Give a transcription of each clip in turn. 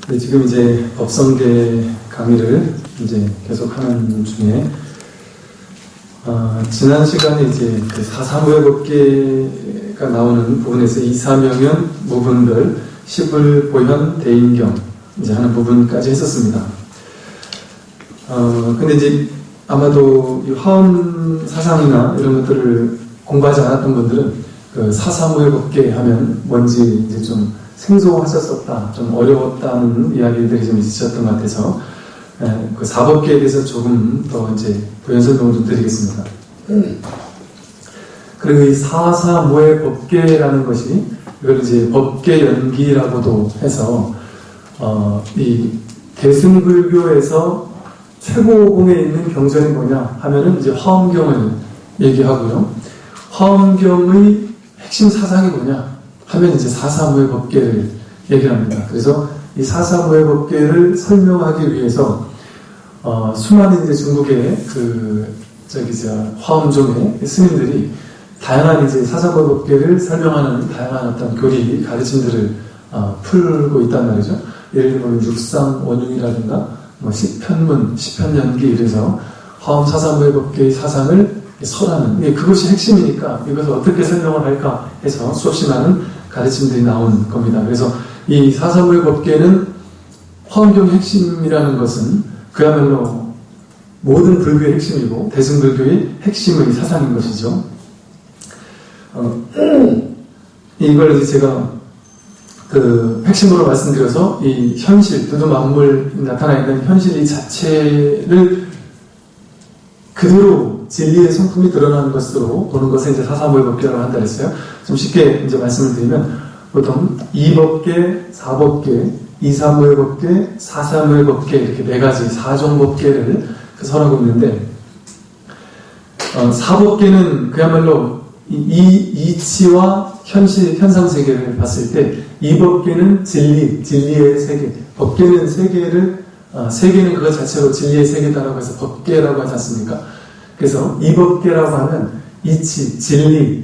네, 지금 이제 법성계 강의를 이제 계속하는 중에 지난 시간에 이제 그 사사무예법계가 나오는 부분에서 이사명연, 무분별, 시불, 보현, 대인경 이제 하는 부분까지 했었습니다. 근데 이제 아마도 이 화엄 사상이나 이런 것들을 공부하지 않았던 분들은 그 사사무예법계 하면 뭔지 이제 좀 생소하셨었다, 좀 어려웠다는 이야기들이 좀 있으셨던 것 같아서 그 사법계에 대해서 조금 더 이제 부연 설명을 좀 드리겠습니다. 그리고 이 사사무예법계라는 것이 이걸 이제 법계연기라고도 해서 이 대승불교에서 최고봉에 있는 경전이 뭐냐 하면은 이제 화엄경을 얘기하고요. 화엄경의 핵심 사상이 뭐냐 하면 이제 사사무예법계를 얘기를 합니다. 그래서 이 사사무예법계를 설명하기 위해서 수많은 이제 중국의 화엄종의 스님들이 다양한 이제 사사무예법계를 설명하는 다양한 어떤 교리 가르침들을 풀고 있단 말이죠. 예를 들면 육상원흉이라든가 뭐 시편문, 시편연기 이래서 화엄 사사무예법계의 사상을 설하는 그것이 핵심이니까 이것을 어떻게 설명을 할까 해서 수없이 많은 가르침들이 나온 겁니다. 그래서 이 사사무예법계는 화엄경의 핵심이라는 것은 그야말로 모든 불교의 핵심이고 대승불교의 핵심의 사상인 것이죠. 이걸 이제 제가 그 핵심으로 말씀드려서 이 현실, 두두만물 나타나 있는 현실 이 자체를 그대로 진리의 성품이 드러나는 것으로 보는 것을 이제 사사무예법계라고 한다 했어요. 좀 쉽게 이제 말씀을 드리면 보통 이법계, 사법계, 이사무예법계, 사사무예법계 이렇게 네 가지 사종법계를 설하고 있는데 사법계는 그야말로 이 이치와 현실, 현상세계를 봤을 때 이법계는 진리의 세계, 법계는 세계를 세계는 그것 자체로 진리의 세계다라고 해서 법계라고 하지 않습니까? 그래서 이법계라고 하면 이치, 진리,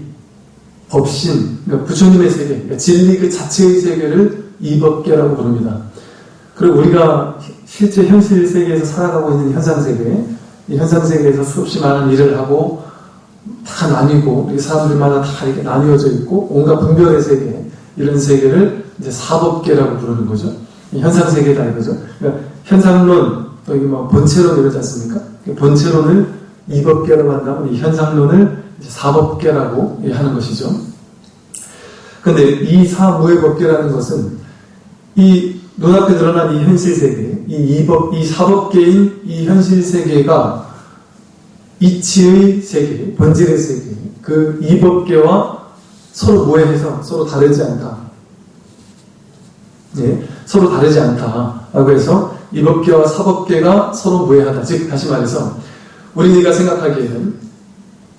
법신, 그러니까 부처님의 세계, 그러니까 진리 그 자체의 세계를 이법계라고 부릅니다. 그리고 우리가 실제 현실 세계에서 살아가고 있는 현상세계, 이 현상세계에서 수없이 많은 일을 하고 다 나뉘고 이 사람들마다 다 이렇게 나뉘어져 있고 온갖 분별의 세계, 이런 세계를 이제 사법계라고 부르는 거죠. 현상세계다 이거죠. 그러니까 현상론, 또 이게 뭐 본체론 이러지 않습니까? 본체론을 이법계라고 한다면 이 현상론을 이제 사법계라고 하는 것이죠. 근데 이 사무예법계라는 것은 이 눈앞에 드러난 이 현실 세계, 이 사법계인 이 현실 세계가 이치의 세계, 본질의 세계, 그 이법계와 서로 무해해서 서로 다르지 않다. 네, 서로 다르지 않다라고 해서 이법계와 사법계가 서로 무해하다. 즉 다시 말해서 우리가 생각하기에는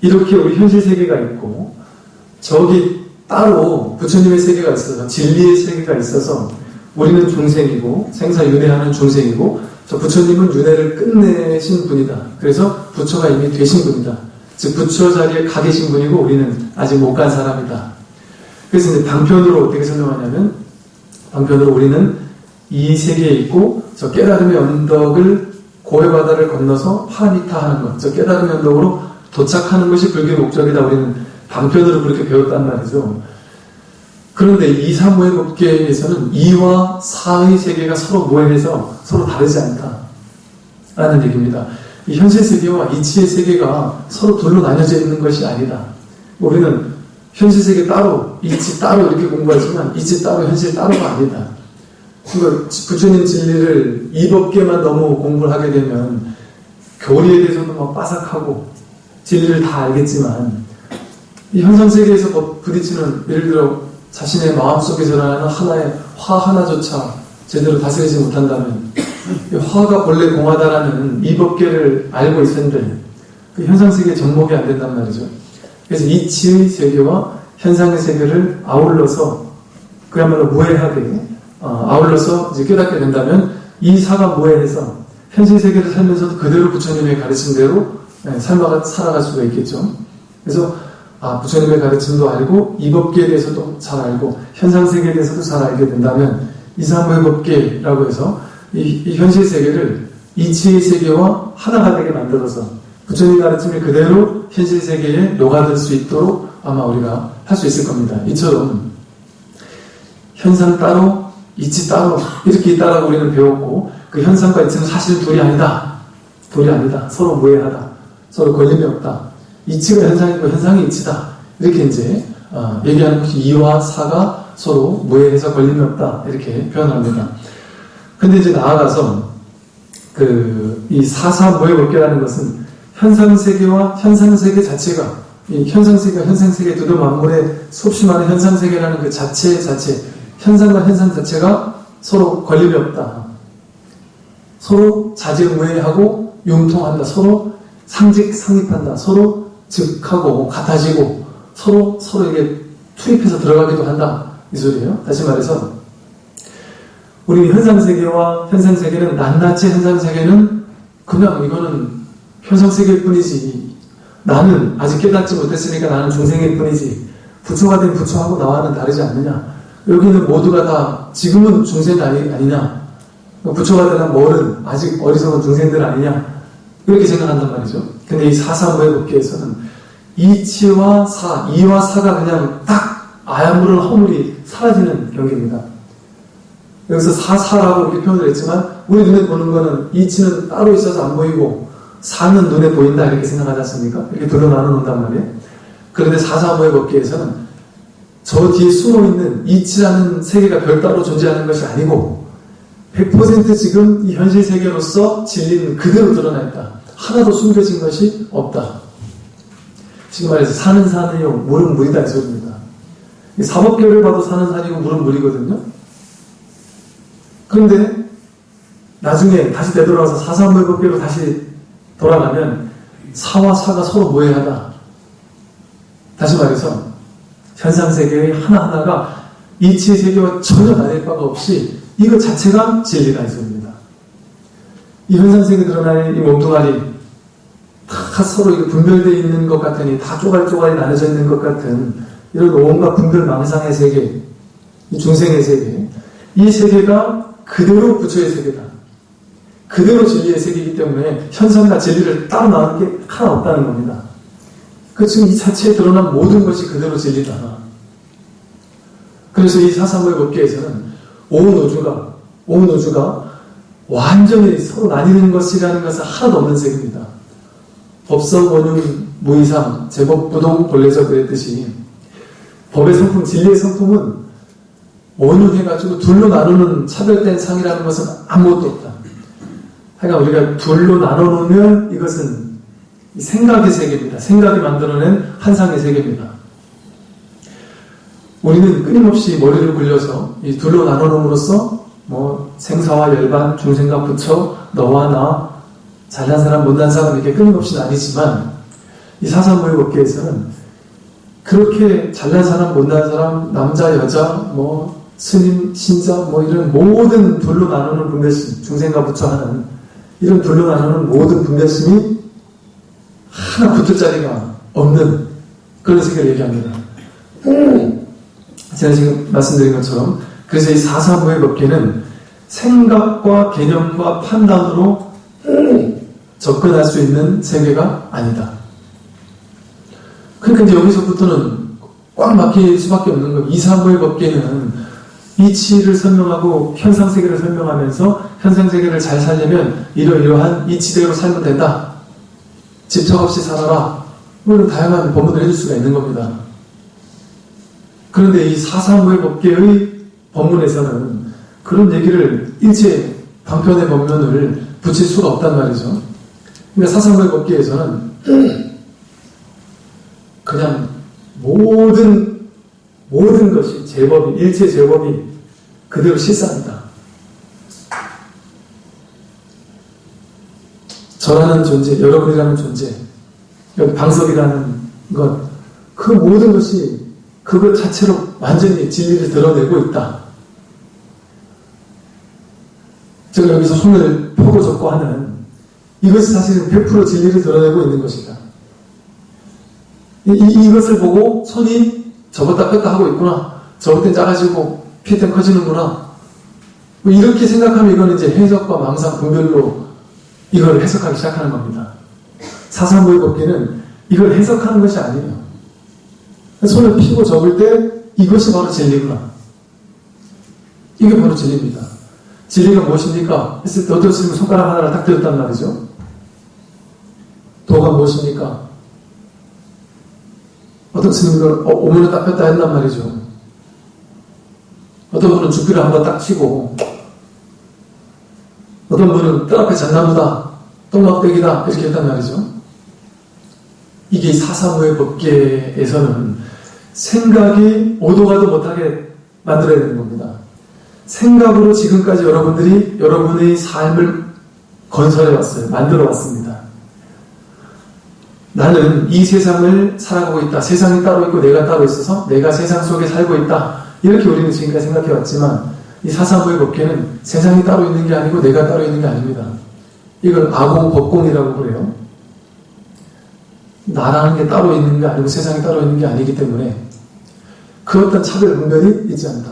이렇게 우리 현실 세계가 있고 저기 따로 부처님의 세계가 있어서 진리의 세계가 있어서 우리는 중생이고 생사윤회하는 중생이고 저 부처님은 윤회를 끝내신 분이다. 그래서 부처가 이미 되신 분이다. 즉 부처 자리에 가 계신 분이고 우리는 아직 못 간 사람이다. 그래서 이제 방편으로 어떻게 설명하냐면 방편으로 우리는 이 세계에 있고 저 깨달음의 언덕을 고해바다를 건너서 파라미타 하는 것, 저 깨달음의 언덕으로 도착하는 것이 불교의 목적이다. 우리는 방편으로 그렇게 배웠단 말이죠. 그런데 이 사무예법계에서는 이와 사의 세계가 서로 무해해서 서로 다르지 않다라는 얘기입니다. 이 현실 세계와 이치의 세계가 서로 둘로 나뉘어져 있는 것이 아니다. 우리는 현실 세계 따로, 이치 따로 이렇게 공부하지만 이치 따로, 현실 따로가 아니다. 그러니까 부처님 진리를 이법계만 너무 공부를 하게 되면 교리에 대해서도 막 빠삭하고 진리를 다 알겠지만 이 현상세계에서 부딪히는 예를 들어 자신의 마음속에 드러나는 하나의 화 하나조차 제대로 다스리지 못한다면 화가 본래 공하다라는 이법계를 알고 있었는데 그 현상세계에 접목이 안 된단 말이죠. 그래서 이치의 세계와 현상의 세계를 아울러서 그야말로 무해하게 아울러서 이제 깨닫게 된다면 이 사가 무해해서 현실 세계를 살면서도 그대로 부처님의 가르침대로 살아갈 수가 있겠죠. 그래서 부처님의 가르침도 알고 이 법계에 대해서도 잘 알고 현상세계에 대해서도 잘 알게 된다면 이사무의 법계라고 해서 이 현실 세계를 이치의 세계와 하나가 되게 만들어서 부처님 가르침을 그대로 현실 세계에 녹아들 수 있도록 아마 우리가 할 수 있을 겁니다. 이처럼 현상 따로 이치 따로 이렇게 있다라고 우리는 배웠고 그 현상과 이치는 사실은 둘이 아니다. 서로 무해하다. 서로 걸림이 없다. 이치가 현상이고 현상이 이치다. 이렇게 이제 얘기하는 것이 이와 사가 서로 무해해서 걸림이 없다. 이렇게 표현합니다. 근데 이제 나아가서 이 사사무해법계라는 것은 현상세계와 현상세계 자체가 이 현상세계와 현상세계 두두 만물의 수없이 많은 현상세계라는 그 자체 현상과 현상 자체가 서로 걸림이 없다. 서로 자질무해하고 융통한다. 서로 상직상립한다. 서로 즉하고 같아지고 서로 이게 투입해서 들어가기도 한다. 이 소리예요. 다시 말해서 우리 현상세계와 현상세계는 낱낱이 현상세계는 그냥 이거는 현상세계일 뿐이지. 나는 아직 깨닫지 못했으니까 나는 중생일 뿐이지. 부처가 된 부처하고 나와는 다르지 않느냐. 여기는 모두가 다 지금은 중생 아니냐. 부처가 되는 멀은 아직 어리석은 중생들 아니냐. 이렇게 생각한단 말이죠. 근데 이 사사무의 법계에서는 이치와 사, 이와 사가 그냥 딱 아야물은 허물이 사라지는 경계입니다. 여기서 사사라고 이렇게 표현을 했지만 우리 눈에 보는 거는 이치는 따로 있어서 안 보이고 사는 눈에 보인다 이렇게 생각하지 않습니까? 이렇게 둘로 나눠놓는단 말이에요. 그런데 사사무의 법계에서는 저 뒤에 숨어있는 이치라는 세계가 별따로 존재하는 것이 아니고 100% 지금 이 현실 세계로서 진리는 그대로 드러나 있다. 하나도 숨겨진 것이 없다. 지금 말해서 산은 산이요 물은 물이다 이 소리입니다. 이 사법계를 봐도 산은 산이고 물은 물이거든요. 그런데 나중에 다시 되돌아와서 사사무의 법계로 다시 돌아가면 사와 사가 서로 무해하다. 다시 말해서 현상세계의 하나하나가 이치의 세계와 전혀 나뉠 바가 없이 이것 자체가 진리다 이 소리입니다. 이 현상세계에 드러나는 이 몸뚱아리 다 서로 이렇게 분별되어 있는 것 같으니 다 쪼갈쪼갈이 나눠져 있는 것 같은 이런 온갖 분별망상의 세계, 이 중생의 세계, 이 세계가 그대로 부처의 세계다. 그대로 진리의 세계이기 때문에 현상과 진리를 따로 나누는 게 하나 없다는 겁니다. 그 지금 이 자체에 드러난 모든 것이 그대로 진리다. 그래서 이 사사무의 법계에서는 온 우주가 완전히 서로 나뉘는 것이라는 것은 하나도 없는 세계입니다. 법성 원흉 무이상 제법 부동 본래적 그랬듯이 법의 성품, 진리의 성품은 원흉해가지고 둘로 나누는 차별된 상이라는 것은 아무것도 없다. 하여간 우리가 둘로 나눠놓으면 이것은 생각의 세계입니다. 생각이 만들어낸 한상의 세계입니다. 우리는 끊임없이 머리를 굴려서 이 둘로 나눠놓음으로써 생사와 열반, 중생과 부처, 너와 나, 잘난 사람, 못난 사람 이렇게 끊임없이 나뉘지만 이 사사무의 법계에서는 그렇게 잘난 사람, 못난 사람, 남자, 여자, 스님, 신자 이런 모든 둘로 나누는 분별심, 중생과 부처 하는 이런 둘로 나누는 모든 분별심이 하나 붙을 자리가 없는 그런 세계를 얘기합니다. 제가 지금 말씀드린 것처럼 그래서 이 사사무의 법계는 생각과 개념과 판단으로 접근할 수 있는 세계가 아니다. 그러니까 이제 여기서부터는 꽉 막힐 수밖에 없는 거예요. 이 사무의 법계는 이치를 설명하고 현상세계를 설명하면서 현상세계를 잘 살려면 이러이러한 이치대로 살면 된다. 집착 없이 살아라. 이런 다양한 법문을 해줄 수가 있는 겁니다. 그런데 이 사사무의 법계의 법문에서는 그런 얘기를 일체 방편의 법문을 붙일 수가 없단 말이죠. 그러니까 사사무의 법계에서는 그냥 모든 것이 제법이, 일체 제법이 그대로 실상이다. 저라는 존재, 여러분이라는 존재, 여기 방석이라는 것, 그 모든 것이 그것 자체로 완전히 진리를 드러내고 있다. 제가 여기서 손을 펴고 젓고 하는 이것이 사실은 100% 진리를 드러내고 있는 것이다. 이것을 보고 손이 접었다 폈다 하고 있구나. 접을 땐 작아지고 필 땐 커지는구나. 뭐 이렇게 생각하면 이거는 이제 해석과 망상 분별로 이걸 해석하기 시작하는 겁니다. 사사모의 법계는 이걸 해석하는 것이 아니에요. 손을 피고 접을 때 이것이 바로 진리구나. 이게 바로 진리입니다. 진리가 무엇입니까? 했을 때 어떤 스님은 손가락 하나를 딱 들었단 말이죠. 도가 무엇입니까? 어떤 스님은 오문을 딱 폈다 했단 말이죠. 어떤 분은 죽비를 한번 딱 치고, 어떤 분은 뜰 앞에 잣나무다, 똥막대기다 이렇게 했단 말이죠. 이게 사사모의 법계에서는 생각이 오도 가도 못하게 만들어야 되는 겁니다. 생각으로 지금까지 여러분들이 여러분의 삶을 건설해 왔어요. 만들어 왔습니다. 나는 이 세상을 살아가고 있다. 세상이 따로 있고 내가 따로 있어서 내가 세상 속에 살고 있다. 이렇게 우리는 지금까지 생각해 왔지만 이 사사모의 법계는 세상이 따로 있는 게 아니고 내가 따로 있는 게 아닙니다. 이걸 아공, 법공이라고 그래요. 나라는 게 따로 있는 게 아니고 세상이 따로 있는 게 아니기 때문에 그 어떤 차별 분별이 있지 않다.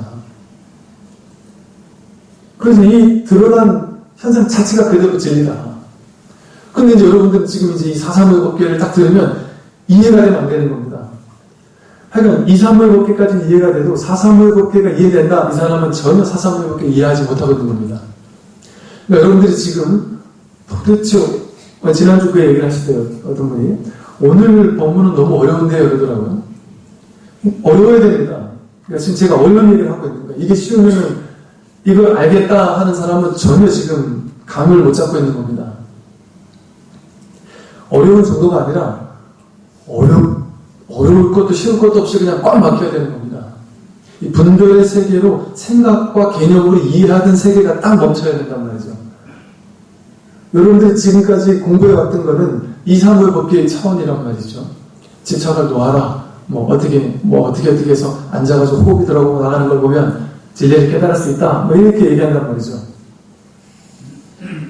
그래서 이 드러난 현상 자체가 그대로 진리다. 근데 이제 여러분들은 지금 이제 이 사사모의 법계를 딱 들으면 이해가 되면 안 되는 겁니다. 하여간 이사모의 법계까지는 이해가 돼도 사사모의 법계가 이해된다. 이 사람은 전혀 사사모의 법계 이해하지 못하고 있는 겁니다. 그러니까 여러분들이 지금 도대체 지난주 그 얘기를 하시대요. 어떤 분이 오늘 법문은 너무 어려운데요. 그러더라고요. 어려워야 됩니다. 그러니까 지금 제가 언론 얘기를 하고 있는 거예요. 이게 쉬우면은 이걸 알겠다 하는 사람은 전혀 지금 감을 못 잡고 있는 겁니다. 어려운 정도가 아니라 어려울 것도 쉬울 것도 없이 그냥 꽉 막혀야 되는 겁니다. 이 분별의 세계로 생각과 개념으로 이해하던 세계가 딱 멈춰야 된단 말이죠. 여러분들이 지금까지 공부해왔던 거는 이사모의 법계의 차원이란 말이죠. 집착을 놓아라. 어떻게 해서 앉아가지고 호흡이 들어가고 나가는 걸 보면 진리를 깨달을 수 있다. 이렇게 얘기한단 말이죠.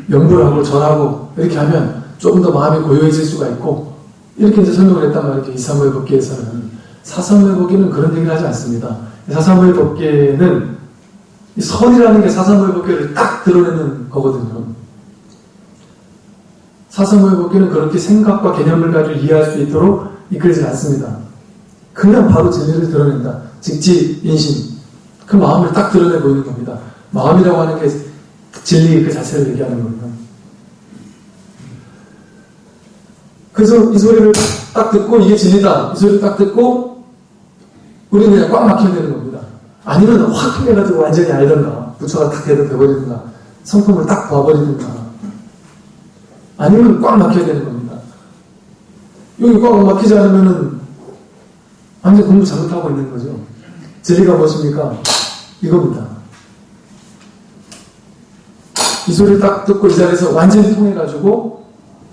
명부를 하고 절하고 이렇게 하면 조금 더 마음이 고요해질 수가 있고 이렇게 이제 설명을 했단 말이죠. 이사모의 법계에서는. 사사모의 법계는 그런 얘기를 하지 않습니다. 사사모의 법계는 선이라는 게 사사모의 법계를 딱 드러내는 거거든요. 사사모의 법계는 그렇게 생각과 개념을 가지고 이해할 수 있도록 이끌지 않습니다. 그냥 바로 진리를 드러낸다. 직지, 인심. 그 마음을 딱 드러내 보이는 겁니다. 마음이라고 하는 게 진리 그 자체를 얘기하는 겁니다. 그래서 이 소리를 딱 듣고 이게 진리다. 이 소리를 딱 듣고 우리는 그냥 꽉 막혀야 되는 겁니다. 아니면 확 통해가지고 완전히 알던가 부처가 딱 돼버리든가 성품을 딱 봐버리든가 아니면 꽉 막혀야 되는 겁니다. 여기 꽉 막히지 않으면은 완전 공부 잘못하고 있는 거죠. 진리가 무엇입니까? 이겁니다. 이 소리를 딱 듣고 이 자리에서 완전히 통해가지고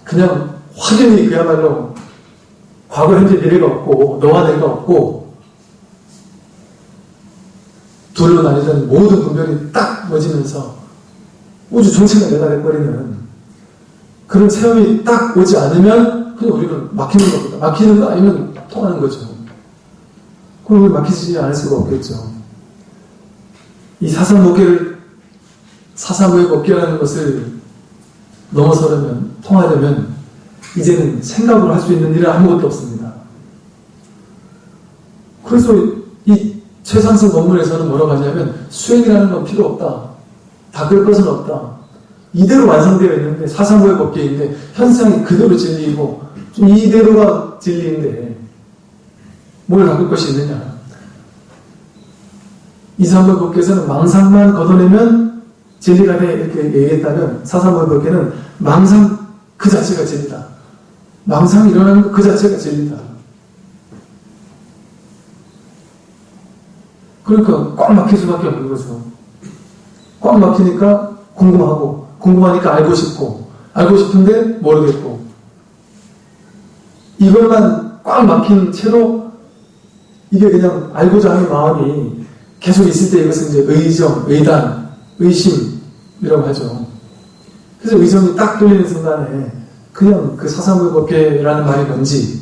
그냥 확연히 그야말로 과거, 현재, 미래가 없고 너와 내가 없고 둘로 나뉘던 모든 분별이 딱 멎으면서 우주 전체가 내가 돼버리는 그런 체험이 딱 오지 않으면 그냥 우리는 막히는 겁니다. 막히는 거 아니면 통하는 거죠. 그럼 우리 막히지 않을 수가 없겠죠. 이 사사모의 법계라는 것을 넘어서려면, 통하려면 이제는 생각으로 할 수 있는 일은 아무것도 없습니다. 그래서 이 최상승 법문에서는 뭐라고 하냐면 수행이라는 건 필요 없다. 바꿀 것은 없다. 이대로 완성되어 있는데 사사모의 법계인데 현상이 그대로 진리이고 좀 이대로가 진리인데 뭘 바꿀 것이 있느냐. 이사모의 법계에서는 망상만 걷어내면 진리가 돼 이렇게 얘기했다면 사사모의 법계는 망상 그 자체가 진리다. 망상이 일어나는 것 그 자체가 진리다. 그러니까 꽉 막힐 수밖에 없는 거죠. 꽉 막히니까 궁금하니까 알고 싶은데 모르겠고 이것만 꽉 막힌 채로 이게 그냥 알고자 하는 마음이 계속 있을 때 이것은 이제 의정, 의단, 의심이라고 하죠. 그래서 의정이 딱 뚫리는 순간에 그냥 그 사사모의 법계라는 말이 뭔지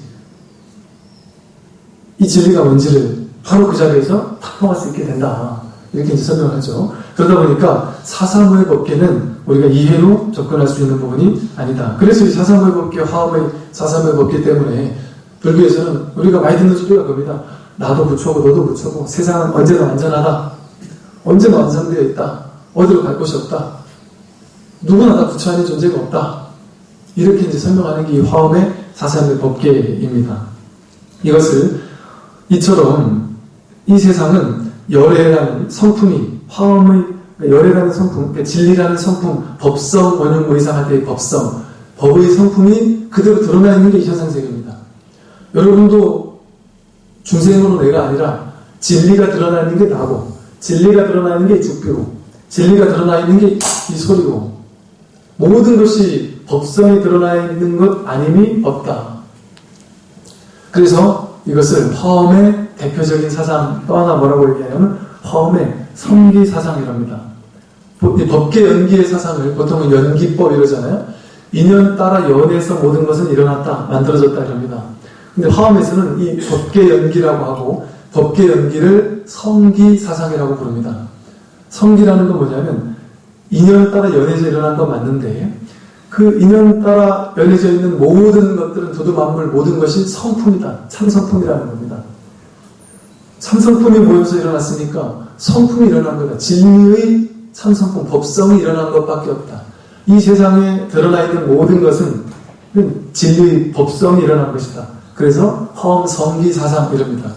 이 진리가 뭔지를 바로 그 자리에서 탁 통할 수 있게 된다. 이렇게 이제 설명하죠. 그러다 보니까 사사무의 법계는 우리가 이해로 접근할 수 있는 부분이 아니다. 그래서 이 사사무의 법계, 화엄의 사사무의 법계 때문에 불교에서는 우리가 많이 듣는 소리가 그겁니다. 나도 부처고 너도 부처고 세상은 언제나 완전하다. 언제나 완성되어 있다. 어디로 갈 곳이 없다. 누구나 다 부처 아닌 존재가 없다. 이렇게 이제 설명하는 게 이 화엄의 사사무의 법계입니다. 이처럼 이 세상은 열애라는 성품이 화엄의 열애라는 성품, 그러니까 진리라는 성품, 법성, 원흉, 무이상할 때의 법성, 법의 성품이 그대로 드러나 있는 게 이 현상세계입니다. 여러분도 중생으로 내가 아니라 진리가 드러나 있는 게 나고, 진리가 드러나 있는 게 죽비고, 진리가 드러나 있는 게 이 소리고, 모든 것이 법성이 드러나 있는 것 아님이 없다. 그래서 이것을 화엄의 대표적인 사상, 또 하나 뭐라고 얘기하냐면 화엄의 성기사상이랍니다. 법계 연기의 사상을 보통은 연기법 이러잖아요. 인연 따라 연에서 모든 것은 일어났다, 만들어졌다 이럽니다. 근데 화엄에서는 이 법계 연기라고 하고 법계 연기를 성기사상이라고 부릅니다. 성기라는 건 뭐냐면 인연 따라 연해져 일어난 건 맞는데 그 인연 따라 연해져 있는 모든 것들은 두두만물 모든 것이 성품이다. 참성품이라는 겁니다. 참성품이 모여서 일어났으니까 성품이 일어난 거다. 진리의 참성품, 법성이 일어난 것밖에 없다. 이 세상에 드러나 있는 모든 것은 진리의 법성이 일어난 것이다. 그래서 화엄, 성기, 사상 이럽니다.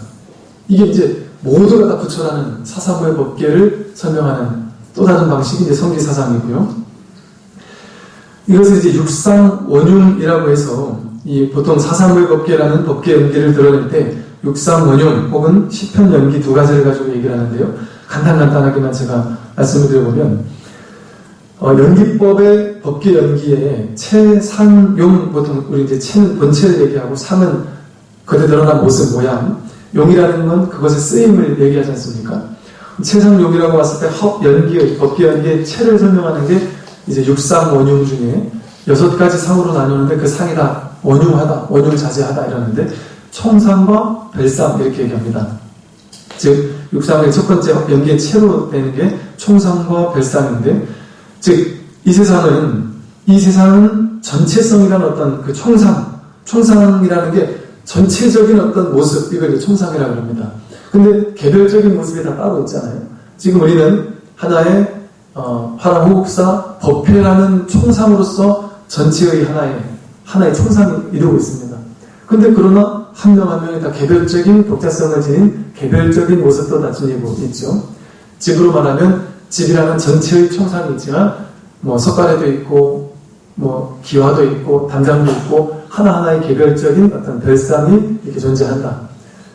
이게 이제 모두가 다 부처라는 사사무의 법계를 설명하는 또 다른 방식이 이제 성기 사상이고요. 이것을 이제 육상 원흉이라고 해서 보통 사사무의 법계라는 법계 연기를 드러낼 때 육상 원흉 혹은 시편 연기 두 가지를 가지고 얘기를 하는데요. 간단하게만 제가 말씀을 드려보면 연기법의 법계 연기에 체상용 보통 우리 이제 체는 본체를 얘기하고 상은 그때 드러난 모습 모양, 용이라는 건 그것의 쓰임을 얘기하지 않습니까? 체상용이라고 봤을 때 법계 연기의 체를 설명하는 게 이제 육상 원흉 중에 6가지 상으로 나누는데 그 상이 다 원흉하다, 원흉자재하다 이러는데 총상과 별상 이렇게 얘기합니다. 즉 육상의 첫 번째 연기의 체로 되는 게 총상과 별상인데 즉 이 세상은 전체성이라는 어떤 그 총상이라는 게 전체적인 어떤 모습 이걸 총상이라고 합니다. 근데 개별적인 모습이 다 따로 있잖아요. 지금 우리는 하나의 화랑호국사 법회라는 총상으로서 전체의 하나의 총상을 이루고 있습니다. 근데 그러나 한 명 한 명이 다 개별적인 독자성을 지닌 개별적인 모습도 다 지니고 있죠. 집으로 말하면 집이라는 전체의 총상이 있지만 석가래도 있고 기와도 있고 담장도 있고 하나하나의 개별적인 어떤 별상이 이렇게 존재한다.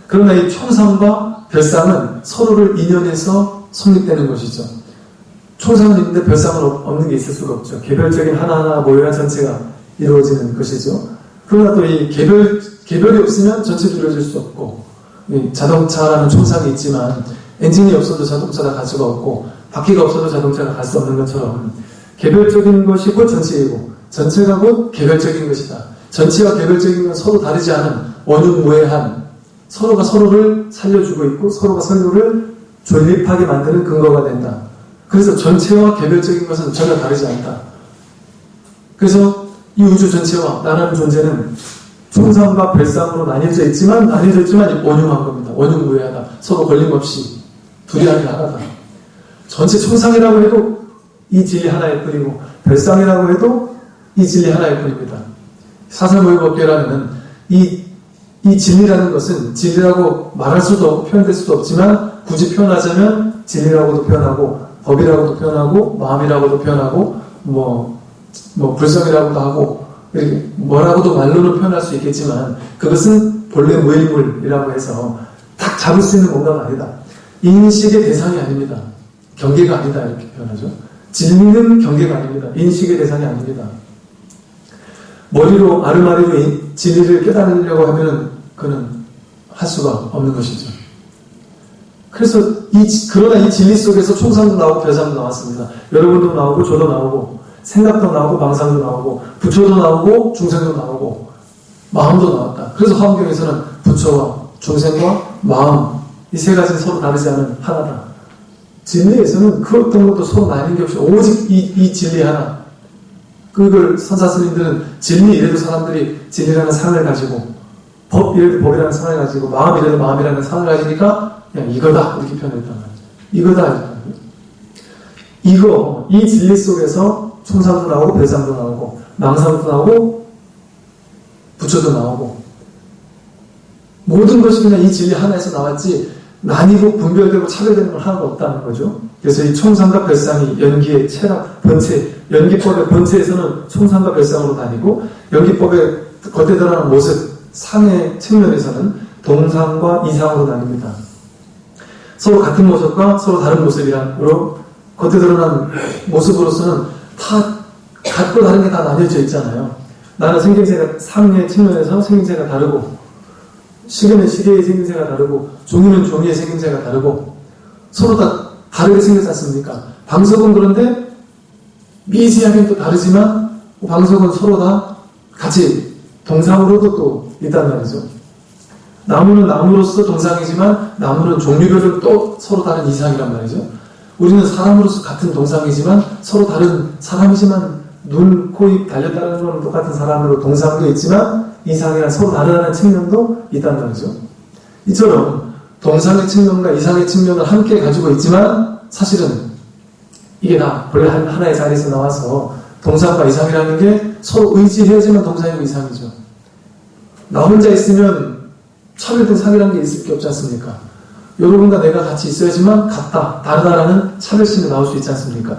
그러나 이 총상과 별상은 서로를 인연해서 성립되는 것이죠. 총상은 있는데 별상은 없는 게 있을 수가 없죠. 개별적인 하나하나 모여야 전체가 이루어지는 것이죠. 그러나 또 이 개별이 없으면 전체도 이루어질 수 없고, 자동차라는 총상이 있지만 엔진이 없어도 자동차가 갈 수가 없고, 바퀴가 없어도 자동차가 갈 수 없는 것처럼 개별적인 것이 곧 전체이고, 전체가 곧 개별적인 것이다. 전체와 개별적인 건 서로 다르지 않은 원흉무해한 서로가 서로를 살려주고 있고 서로가 서로를 존립하게 만드는 근거가 된다. 그래서 전체와 개별적인 것은 전혀 다르지 않다. 그래서 이 우주 전체와 나라는 존재는 총상과 별상으로 나뉘어져 있지만 원흉한 겁니다. 원흉무해하다. 서로 걸림없이 둘이 아니라 하나다. 전체 총상이라고 해도 이 진리 하나일 뿐이고 별상이라고 해도 이 진리 하나일 뿐입니다. 사사무의 법계라는 이 진리라는 것은 진리라고 말할 수도 표현될 수도 없지만 굳이 표현하자면 진리라고도 표현하고 법이라고도 표현하고 마음이라고도 표현하고 불성이라고도 하고 이렇게 뭐라고도 말로는 표현할 수 있겠지만 그것은 본래 무일물이라고 해서 딱 잡을 수 있는 뭔가가 아니다. 인식의 대상이 아닙니다. 경계가 아니다 이렇게 표현하죠. 진리는 경계가 아닙니다. 인식의 대상이 아닙니다. 머리로 아르마리로 진리를 깨달으려고 하면 그는 할 수가 없는 것이죠. 그래서 그러나 이 진리 속에서 총상도 나오고 별상도 나왔습니다. 여러분도 나오고 저도 나오고 생각도 나오고 망상도 나오고 부처도 나오고 중생도 나오고 마음도 나왔다. 그래서 화엄경에서는 부처와 중생과 마음, 이 세 가지는 서로 다르지 않은 하나다. 진리에서는 그 어떤 것도 서로 나뉘는 게 없이 오직 이 진리 하나. 그걸 선사 스님들은 진리 이래도 사람들이 진리라는 상을 가지고, 법 이래도 법이라는 상을 가지고, 마음 이래도 마음이라는 상을 가지니까 그냥 이거다 이렇게 표현했단 말이죠. 이거다. 이거, 이 진리 속에서 충상도 나오고 별상도 나오고 망상도 나오고 부처도 나오고 모든 것이 그냥 이 진리 하나에서 나왔지 나뉘고 분별되고 차별되는 건 하나도 없다는 거죠. 그래서 이 총상과 별상이 연기의 체락, 번체, 연기법의 번체에서는 총상과 별상으로 나뉘고 연기법의 겉에 드러나는 모습, 상의 측면에서는 동상과 이상으로 나뉩니다. 서로 같은 모습과 서로 다른 모습이로 겉에 드러난 모습으로서는 다 같고 다른 게 다 나뉘어져 있잖아요. 나는 생김새가 상의 측면에서 생김새가 다르고 시계는 시계의 생김새가 다르고 종이는 종이의 생김새가 다르고 서로 다 다르게 생겼지 않습니까? 방석은 그런데 미세하게 또 다르지만 방석은 서로 다 같이 동상으로도 또 있단 말이죠. 나무는 나무로서 동상이지만 나무는 종류별로 또 서로 다른 이상이란 말이죠. 우리는 사람으로서 같은 동상이지만 서로 다른 사람이지만 눈, 코, 입 달렸다는 건 똑같은 사람으로 동상도 있지만 이상이랑 서로 다르다는 측면도 있단 말이죠. 이처럼 동상의 측면과 이상의 측면을 함께 가지고 있지만 사실은 이게 다 본래 하나의 자리에서 나와서 동상과 이상이라는 게 서로 의지해야지만 동상이고 이상이죠. 나 혼자 있으면 차별된 상이라는 게 있을 게 없지 않습니까? 여러분과 내가 같이 있어야지만 같다, 다르다라는 차별심이 나올 수 있지 않습니까?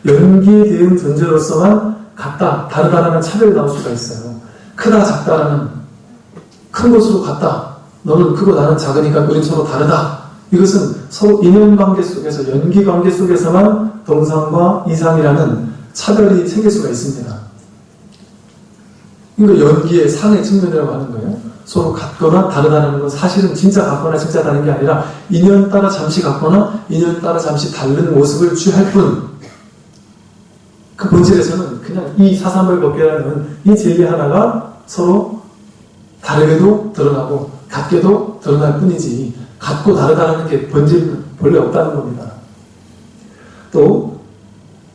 연기에 대한 존재로서만 같다, 다르다라는 차별이 나올 수가 있어요. 크다, 작다라는 큰 것으로 같다. 너는 크고 나는 작으니까 우린 서로 다르다. 이것은 서로 인연관계 속에서, 연기관계 속에서만 동상과 이상이라는 차별이 생길 수가 있습니다. 그러니까 연기의 상의 측면이라고 하는 거예요. 서로 같거나 다르다는 건 사실은 진짜 같거나 진짜 다른 게 아니라 인연 따라 잠시 같거나 인연 따라 잠시 다른 모습을 취할 뿐, 그 본질에서는 그냥 이 사삼벌법계라는 이 진리 하나가 서로 다르게도 드러나고 같게도 드러날 뿐이지 같고 다르다는 게 본질은 본래 없다는 겁니다. 또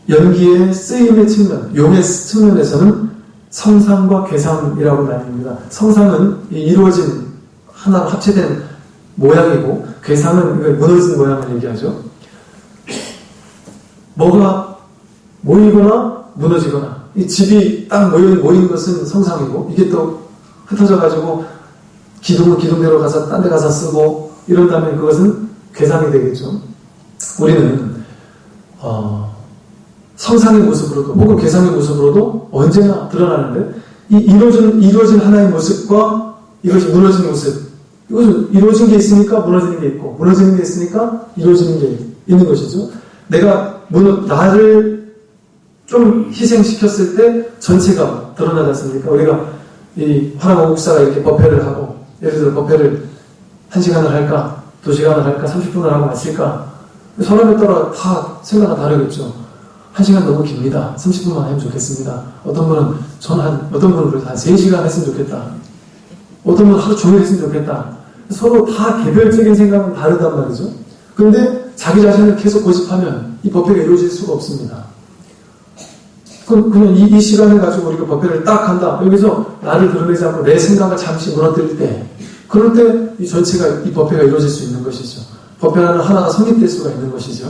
연기의 쓰임의 측면, 용의 측면에서는 성상과 괴상이라고 나뉩니다. 성상은 이루어진 하나로 합체된 모양이고 괴상은 무너진 모양을 얘기하죠. 뭐가 모이거나 무너지거나 이 집이 딱 모인 것은 성상이고 이게 또 흩어져가지고 기둥은 기둥대로 가서 딴 데 가서 쓰고 이런다면 그것은 괴상이 되겠죠. 우리는 성상의 모습으로도 혹은 괴상의 모습으로도 언제나 드러나는데 이 이루어진 하나의 모습과 이것이 무너진 모습, 이것은 이루어진 게 있으니까 무너지는 게 있고 무너지는 게 있으니까 이루어지는 게 있는 것이죠. 내가 나를 좀 희생시켰을 때 전체가 드러나지 않습니까? 우리가 이 화랑호 국사가 이렇게 법회를 하고 예를 들어 법회를 1시간을 할까 2시간을 할까 30분을 하고 마칠까 사람에 따라 다 생각이 다르겠죠. 1시간 너무 깁니다. 30분만 하면 좋겠습니다. 어떤 분은 그래서 한 3시간 했으면 좋겠다. 어떤 분은 하루 종일 했으면 좋겠다. 서로 다 개별적인 생각은 다르단 말이죠. 그런데 자기 자신을 계속 고집하면 이 법회가 이루어질 수가 없습니다. 그냥 이 시간을 가지고 우리가 법회를 딱 한다. 여기서 나를 드러내지 않고 내 생각을 잠시 무너뜨릴 때, 그럴 때 이 전체가 이 법회가 이루어질 수 있는 것이죠. 법회라는 하나가 성립될 수가 있는 것이죠.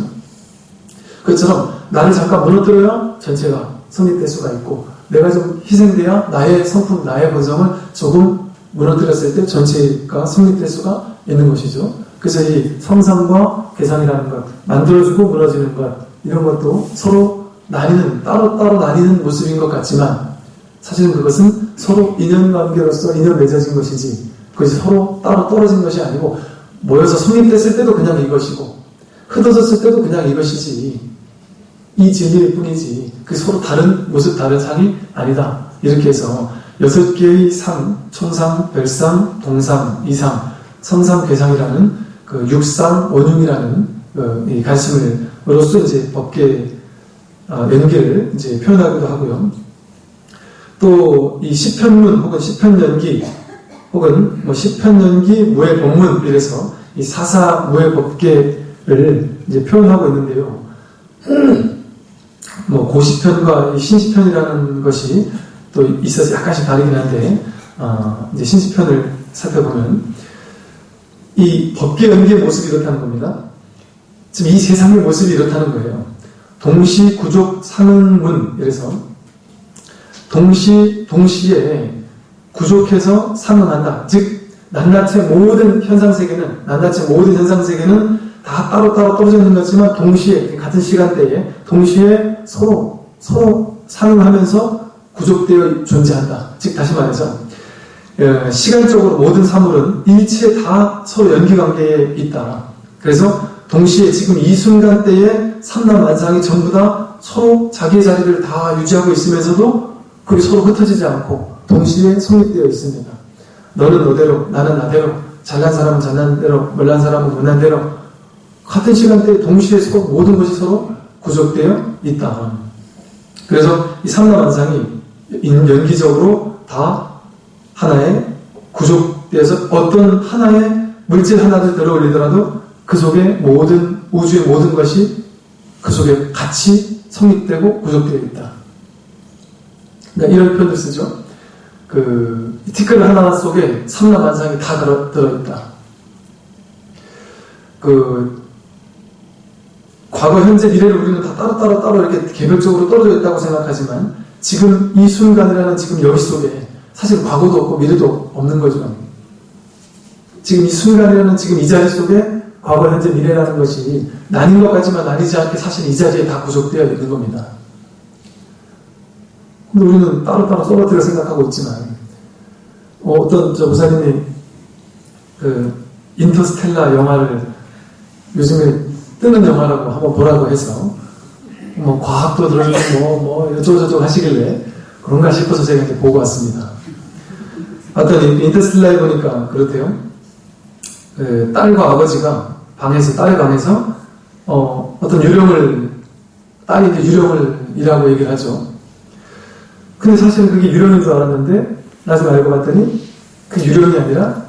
그처럼 나를 잠깐 무너뜨려야 전체가 성립될 수가 있고 내가 좀 희생돼야 나의 성품, 나의 본성을 조금 무너뜨렸을 때 전체가 성립될 수가 있는 것이죠. 그래서 이 성상과 괴상이라는 것, 만들어주고 무너지는 것, 이런 것도 서로 따로 나뉘는 모습인 것 같지만 사실은 그것은 서로 인연관계로서 인연 맺어진 것이지 그것이 서로 따로 떨어진 것이 아니고 모여서 성립됐을 때도 그냥 이것이고 흩어졌을 때도 그냥 이것이지 이 진리일 뿐이지 그 서로 다른 모습 다른 상이 아니다. 이렇게 해서 6개의 상, 총상, 별상, 동상, 이상, 성상, 괴상이라는 그 육상, 원흉이라는 이 관심으로써 이제 법계 연기를 이제 표현하기도 하고요. 또 이 시편문 혹은 시편 연기 혹은 뭐 시편연기 무의 본문 이래서 이 사사 무의 법계를 이제 표현하고 있는데요. 뭐 고시편과 이 신시편이라는 것이 또 있어서 약간씩 다르긴 한데 이제 신시편을 살펴보면 이 법계 연기의 모습이 이렇다는 겁니다. 지금 이 세상의 모습이 이렇다는 거예요. 동시 구족 상응문 이래서 동시에 구족해서 상응한다. 즉 낱낱의 모든 현상세계는 다 따로따로 떨어져 있는 거지만 동시에 같은 시간대에 동시에 서로 상응하면서 구족되어 존재한다. 즉 다시 말해서 시간적으로 모든 사물은 일체 다 서로 연기관계에 있다. 그래서 동시에 지금 이 순간대에 삼라만상이 전부 다 서로 자기의 자리를 다 유지하고 있으면서도 그게 서로 흩어지지 않고 동시에 성립되어 있습니다. 너는 너대로, 나는 나대로, 잘난 사람은 잘난 대로, 못난 사람은 못난 대로 같은 시간대에 동시에 모든 것이 서로 구족되어 있다. 그래서 이 삼라만상이 연기적으로 다 하나에 구족되어서 어떤 하나의 물질 하나를 들어올리더라도 그 속에 모든 우주의 모든 것이 그 속에 같이 성립되고 구족되어 있다. 그러니까 이런 표현을 쓰죠. 티끌 하나 속에 삼라만상이 다 들어있다. 과거, 현재, 미래를 우리는 다 따로 이렇게 개별적으로 떨어져 있다고 생각하지만 지금 이 순간이라는 지금 여기 속에 사실 과거도 없고 미래도 없는 거죠. 지금 이 순간이라는 지금 이 자리 속에 과거, 현재, 미래라는 것이 나뉜 것 같지만 나뉘지 않게 사실 이 자리에 다 구속되어 있는 겁니다. 근데 우리는 따로따로 떨어뜨려 생각하고 있지만 어떤 목사님이 인터스텔라 영화를 요즘에 뜨는 영화라고 한번 보라고 해서 뭐 과학도 들어주고 뭐 어쩌고저쩌고 하시길래 그런가 싶어서 제가 이렇게 보고 왔습니다. 봤더니 인터스텔라에 보니까 그렇대요. 딸과 아버지가 딸의 방에서 어떤 딸이 이제 유령이라고 얘기를 하죠. 근데 사실 그게 유령인 줄 알았는데 나중에 알고 봤더니 그 유령이 아니라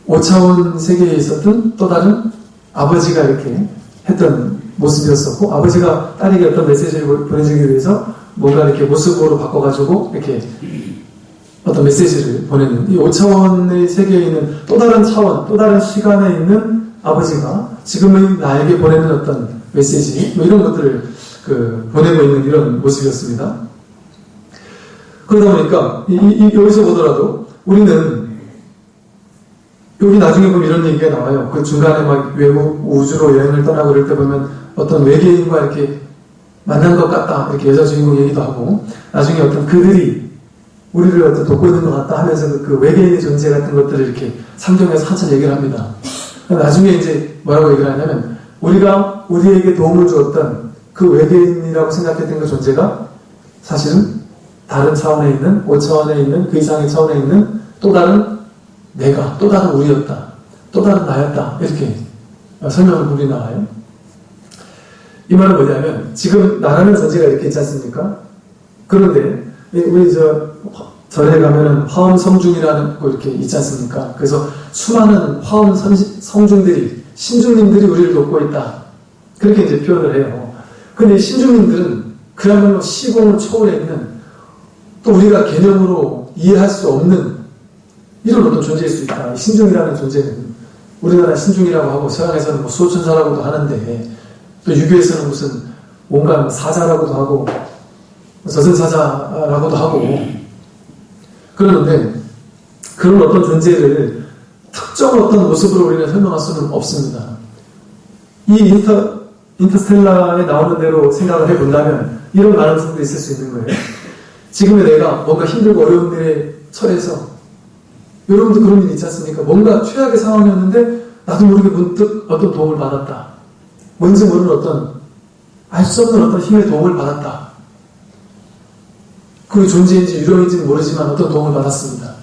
5차원 세계에 있었던 또 다른 아버지가 이렇게 했던 모습이었었고, 아버지가 딸에게 어떤 메시지를 보내주기 위해서 뭔가 이렇게 모습으로 바꿔가지고 이렇게 어떤 메시지를 보내는, 이 5차원의 세계에 있는 또 다른 차원, 또 다른 시간에 있는 아버지가 지금의 나에게 보내는 어떤 메시지, 뭐 이런 것들을 보내고 있는 이런 모습이었습니다. 그러다 보니까 여기서 보더라도 우리는 여기 나중에 보면 이런 얘기가 나와요. 그 중간에 막 외국 우주로 여행을 떠나고 그럴 때 보면 어떤 외계인과 이렇게 만난 것 같다, 이렇게 여자 주인공 얘기도 하고, 나중에 어떤 그들이 우리를 어떤 돕고 있는 것 같다 하면서 그 외계인의 존재 같은 것들을 이렇게 상정해서 한참 얘기를 합니다. 나중에 이제 뭐라고 얘기를 하냐면 우리가 우리에게 도움을 주었던 그 외계인이라고 생각했던 그 존재가 사실은 다른 차원에 있는, 5차원에 있는, 그 이상의 차원에 있는 또 다른 내가, 또 다른 우리였다, 또 다른 나였다, 이렇게 설명을 부리 나와요. 이 말은 뭐냐면 지금 나라는 존재가 이렇게 있지 않습니까? 그런데 우리 절에 가면은 화엄 성중이라는 거 이렇게 있지 않습니까? 그래서 수많은 화엄 성중들이, 신중님들이 우리를 돕고 있다, 그렇게 이제 표현을 해요. 근데 신중님들은 그야말로 시공을 초월해 있는, 또 우리가 개념으로 이해할 수 없는 이런 어떤 존재일 수 있다. 신중이라는 존재는 우리나라 신중이라고 하고 서양에서는 뭐 수호천사라고도 하는데, 또 유교에서는 무슨 뭔가 사자라고도 하고 저승사자라고도 하고 그러는데, 그런 어떤 존재를 특정 어떤 모습으로 우리는 설명할 수는 없습니다. 이 인터스텔라에 나오는 대로 생각을 해본다면 이런 가능성도 있을 수 있는 거예요. 지금의 내가 뭔가 힘들고 어려운 일에 처해서, 여러분도 그런 일 있지 않습니까? 뭔가 최악의 상황이었는데 나도 모르게 문득 어떤 도움을 받았다. 뭔지 모르는 어떤, 알 수 없는 어떤 힘의 도움을 받았다. 그 존재인지 유령인지는 모르지만 어떤 도움을 받았습니다.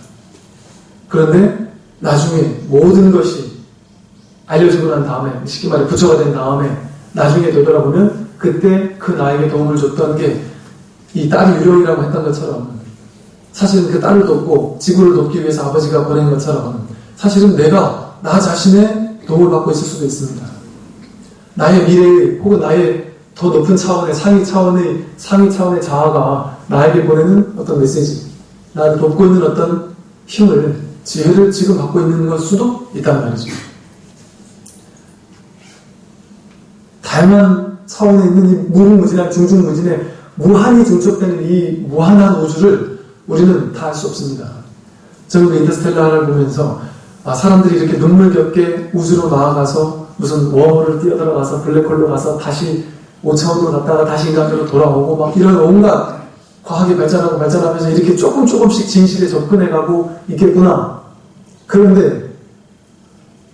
그런데 나중에 모든 것이 알려지고 난 다음에, 쉽게 말해 부처가 된 다음에 나중에 되돌아보면 그때 그 나에게 도움을 줬던 게 이 딸이 유령이라고 했던 것처럼 사실은 그 딸을 돕고 지구를 돕기 위해서 아버지가 보낸 것처럼 사실은 내가 나 자신의 도움을 받고 있을 수도 있습니다. 나의 미래 혹은 나의 더 높은 차원의 상위 차원의 자아가 나에게 보내는 어떤 메시지, 나를 돕고 있는 어떤 힘을, 지혜를 지금 받고 있는 걸 수도 있단 말이죠. 다양한 차원에 있는 이 무궁무진한 중중무진의 무한히 중첩되는 이 무한한 우주를 우리는 다 알 수 없습니다. 저는 그 인터스텔라를 보면서 사람들이 이렇게 눈물겹게 우주로 나아가서 무슨 웜홀을 뛰어들어가서 블랙홀로 가서 다시 5차원으로 갔다가 다시 인간으로 돌아오고 막 이런 온갖 과학이 발전하면서 이렇게 조금씩 진실에 접근해가고 있겠구나. 그런데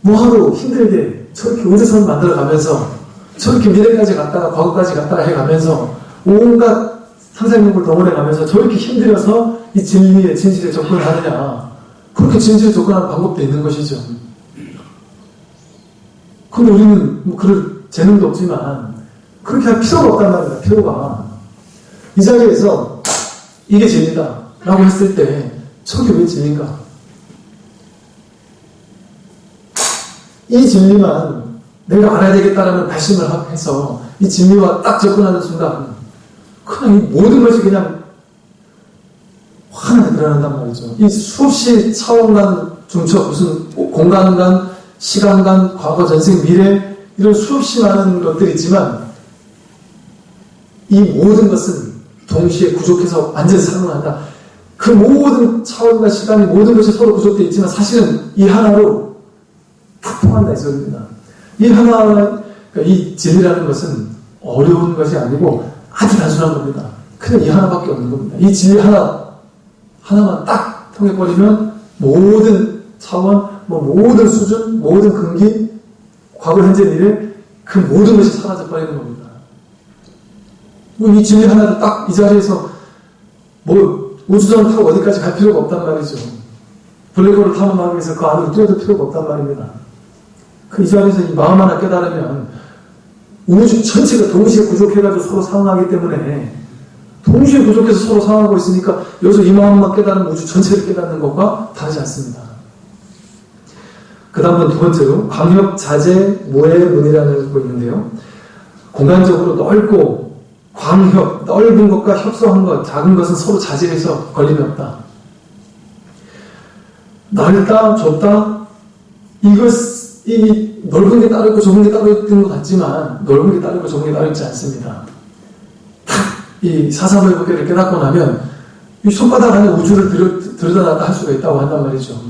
뭐하러 힘들게 저렇게 우주선 만들어가면서 저렇게 미래까지 갔다가 과거까지 갔다가 해가면서 온갖 상상력을 동원해가면서 저렇게 힘들어서 이 진리의 진실에 접근하느냐. 그렇게 진실에 접근하는 방법도 있는 것이죠. 근데 우리는 뭐 그럴 재능도 없지만 그렇게 할 필요가 없단 말입니다. 필요가. 이 자리에서 이게 진리다 라고 했을 때 저게 왜 진리인가? 이 진리만 내가 알아야 되겠다라는 발심을 해서 이 진리와 딱 접근하는 순간 그냥 이 모든 것이 그냥 환하게 드러난단 말이죠. 이 수없이 차원간 중첩, 무슨 공간간, 시간간, 과거, 전생, 미래 이런 수없이 많은 것들이 있지만 이 모든 것은 동시에 구족해서 완전히 상응한다. 그 모든 차원과 시간이 모든 것이 서로 구족되어 있지만 사실은 이 하나로 다 통한다 이 소리입니다. 이 하나, 이 진리라는 것은 어려운 것이 아니고 아주 단순한 겁니다. 그냥 이 하나밖에 없는 겁니다. 이 진리 하나만 딱 통해버리면 모든 차원, 모든 수준, 모든 근기, 과거, 현재, 미래 그 모든 것이 사라져버리는 겁니다. 이 진리 하나를 딱 이 자리에서 우주선 타고 어디까지 갈 필요가 없단 말이죠. 블랙홀을 탐험하기 위해서 그 안으로 뛰어들 필요가 없단 말입니다. 이 자리에서 이 마음 하나 깨달으면 우주 전체가 동시에 구족해가지고 서로 상응하기 때문에 동시에 구족해서 서로 상응하고 있으니까 여기서 이 마음만 깨달으면 우주 전체를 깨닫는 것과 다르지 않습니다. 그 다음은 두 번째로 광역 자재 무의 문이라는 걸 읽고 있는데요. 공간적으로 넓고 광협, 넓은 것과 협소한 것, 작은 것은 서로 자제해서 걸림이 없다. 넓다, 좁다, 이 넓은 게 따로 있고 좁은 게 따로 있는 것 같지만 넓은 게 따로 있고 좁은 게 따로 있지 않습니다. 이 사사무예법계를 깨닫고 나면 이 손바닥 안에 우주를 들여다놨다 할 수가 있다고 한단 말이죠.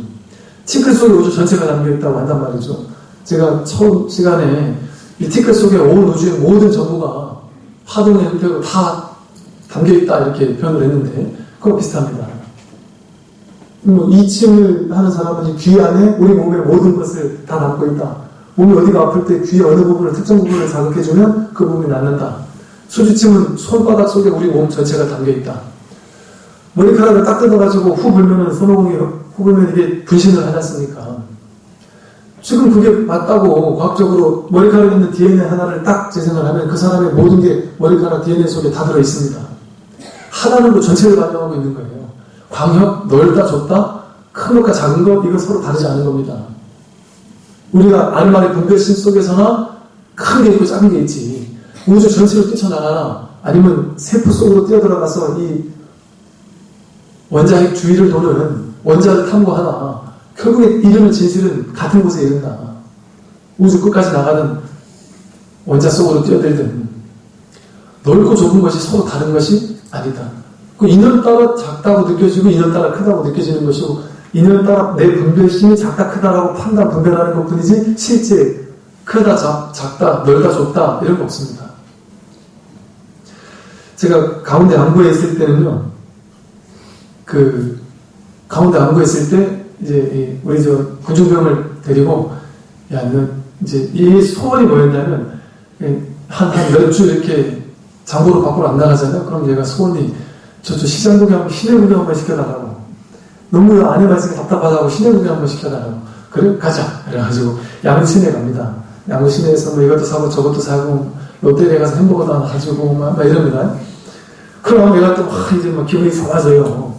티끌 속에 우주 전체가 담겨있다고 한단 말이죠. 제가 처음 시간에 이 티끌 속에 온 우주의 모든 전부가 파동의 형태로 다 담겨있다 이렇게 표현을 했는데 그거 비슷합니다. 이침을 하는 사람은 이 귀 안에 우리 몸의 모든 것을 다 담고 있다. 몸이 어디가 아플 때 귀의 어느 부분을 특정 부분을 자극해주면 그 부분이 낫는다. 수지침은 손바닥 속에 우리 몸 전체가 담겨있다. 머리카락을 딱 뜯어가지고 후 불면은 손오공이 후 불면 이게 분신을 하지 않습니까? 지금 그게 맞다고 과학적으로 머리카락에 있는 DNA 하나를 딱 재생을 하면 그 사람의 모든 게 머리카락 DNA 속에 다 들어있습니다. 하나는 그 전체를 반영하고 있는 거예요. 광역, 넓다, 좁다, 큰 것과 작은 것, 이거 서로 다르지 않은 겁니다. 우리가 아는 말의 분별심 속에서나 큰 게 있고 작은 게 있지. 우주 전체로 뛰쳐나가나 아니면 세포 속으로 뛰어들어가서 이 원자핵 주위를 도는 원자를 탐구하나 결국에 이르는 진실은 같은 곳에 이른다. 우주 끝까지 나가는 원자 속으로 뛰어들든 넓고 좁은 것이 서로 다른 것이 아니다. 그 인연 따라 작다고 느껴지고 인연 따라 크다고 느껴지는 것이고 인연 따라 내 분별심이 작다 크다라고 판단 분별하는 것뿐이지 실제 크다 작다 넓다 좁다 이런 거 없습니다. 제가 가운데 안구에 있을 때는요, 가운데 안구에 있을 때 이제 우리 군중병을 데리고 야 너 이제 이 소원이 뭐였냐면 한 몇 주 이렇게 장보러 밖으로 안 나가잖아요. 그럼 얘가 소원이 저 시장 구경, 시내 구경 한번 시켜달라고. 너무 안에만 있으니까 답답하다고 시내 구경 한번 시켜달라고. 그래? 가자. 그래가지고 양구 시내 갑니다. 양구 시내에서 뭐 이것도 사고 저것도 사고 롯데리아 가서 햄버거도 하나 가지고 막 이럽니다. 그럼 얘가 또 이제 막 기분이 좋아져요.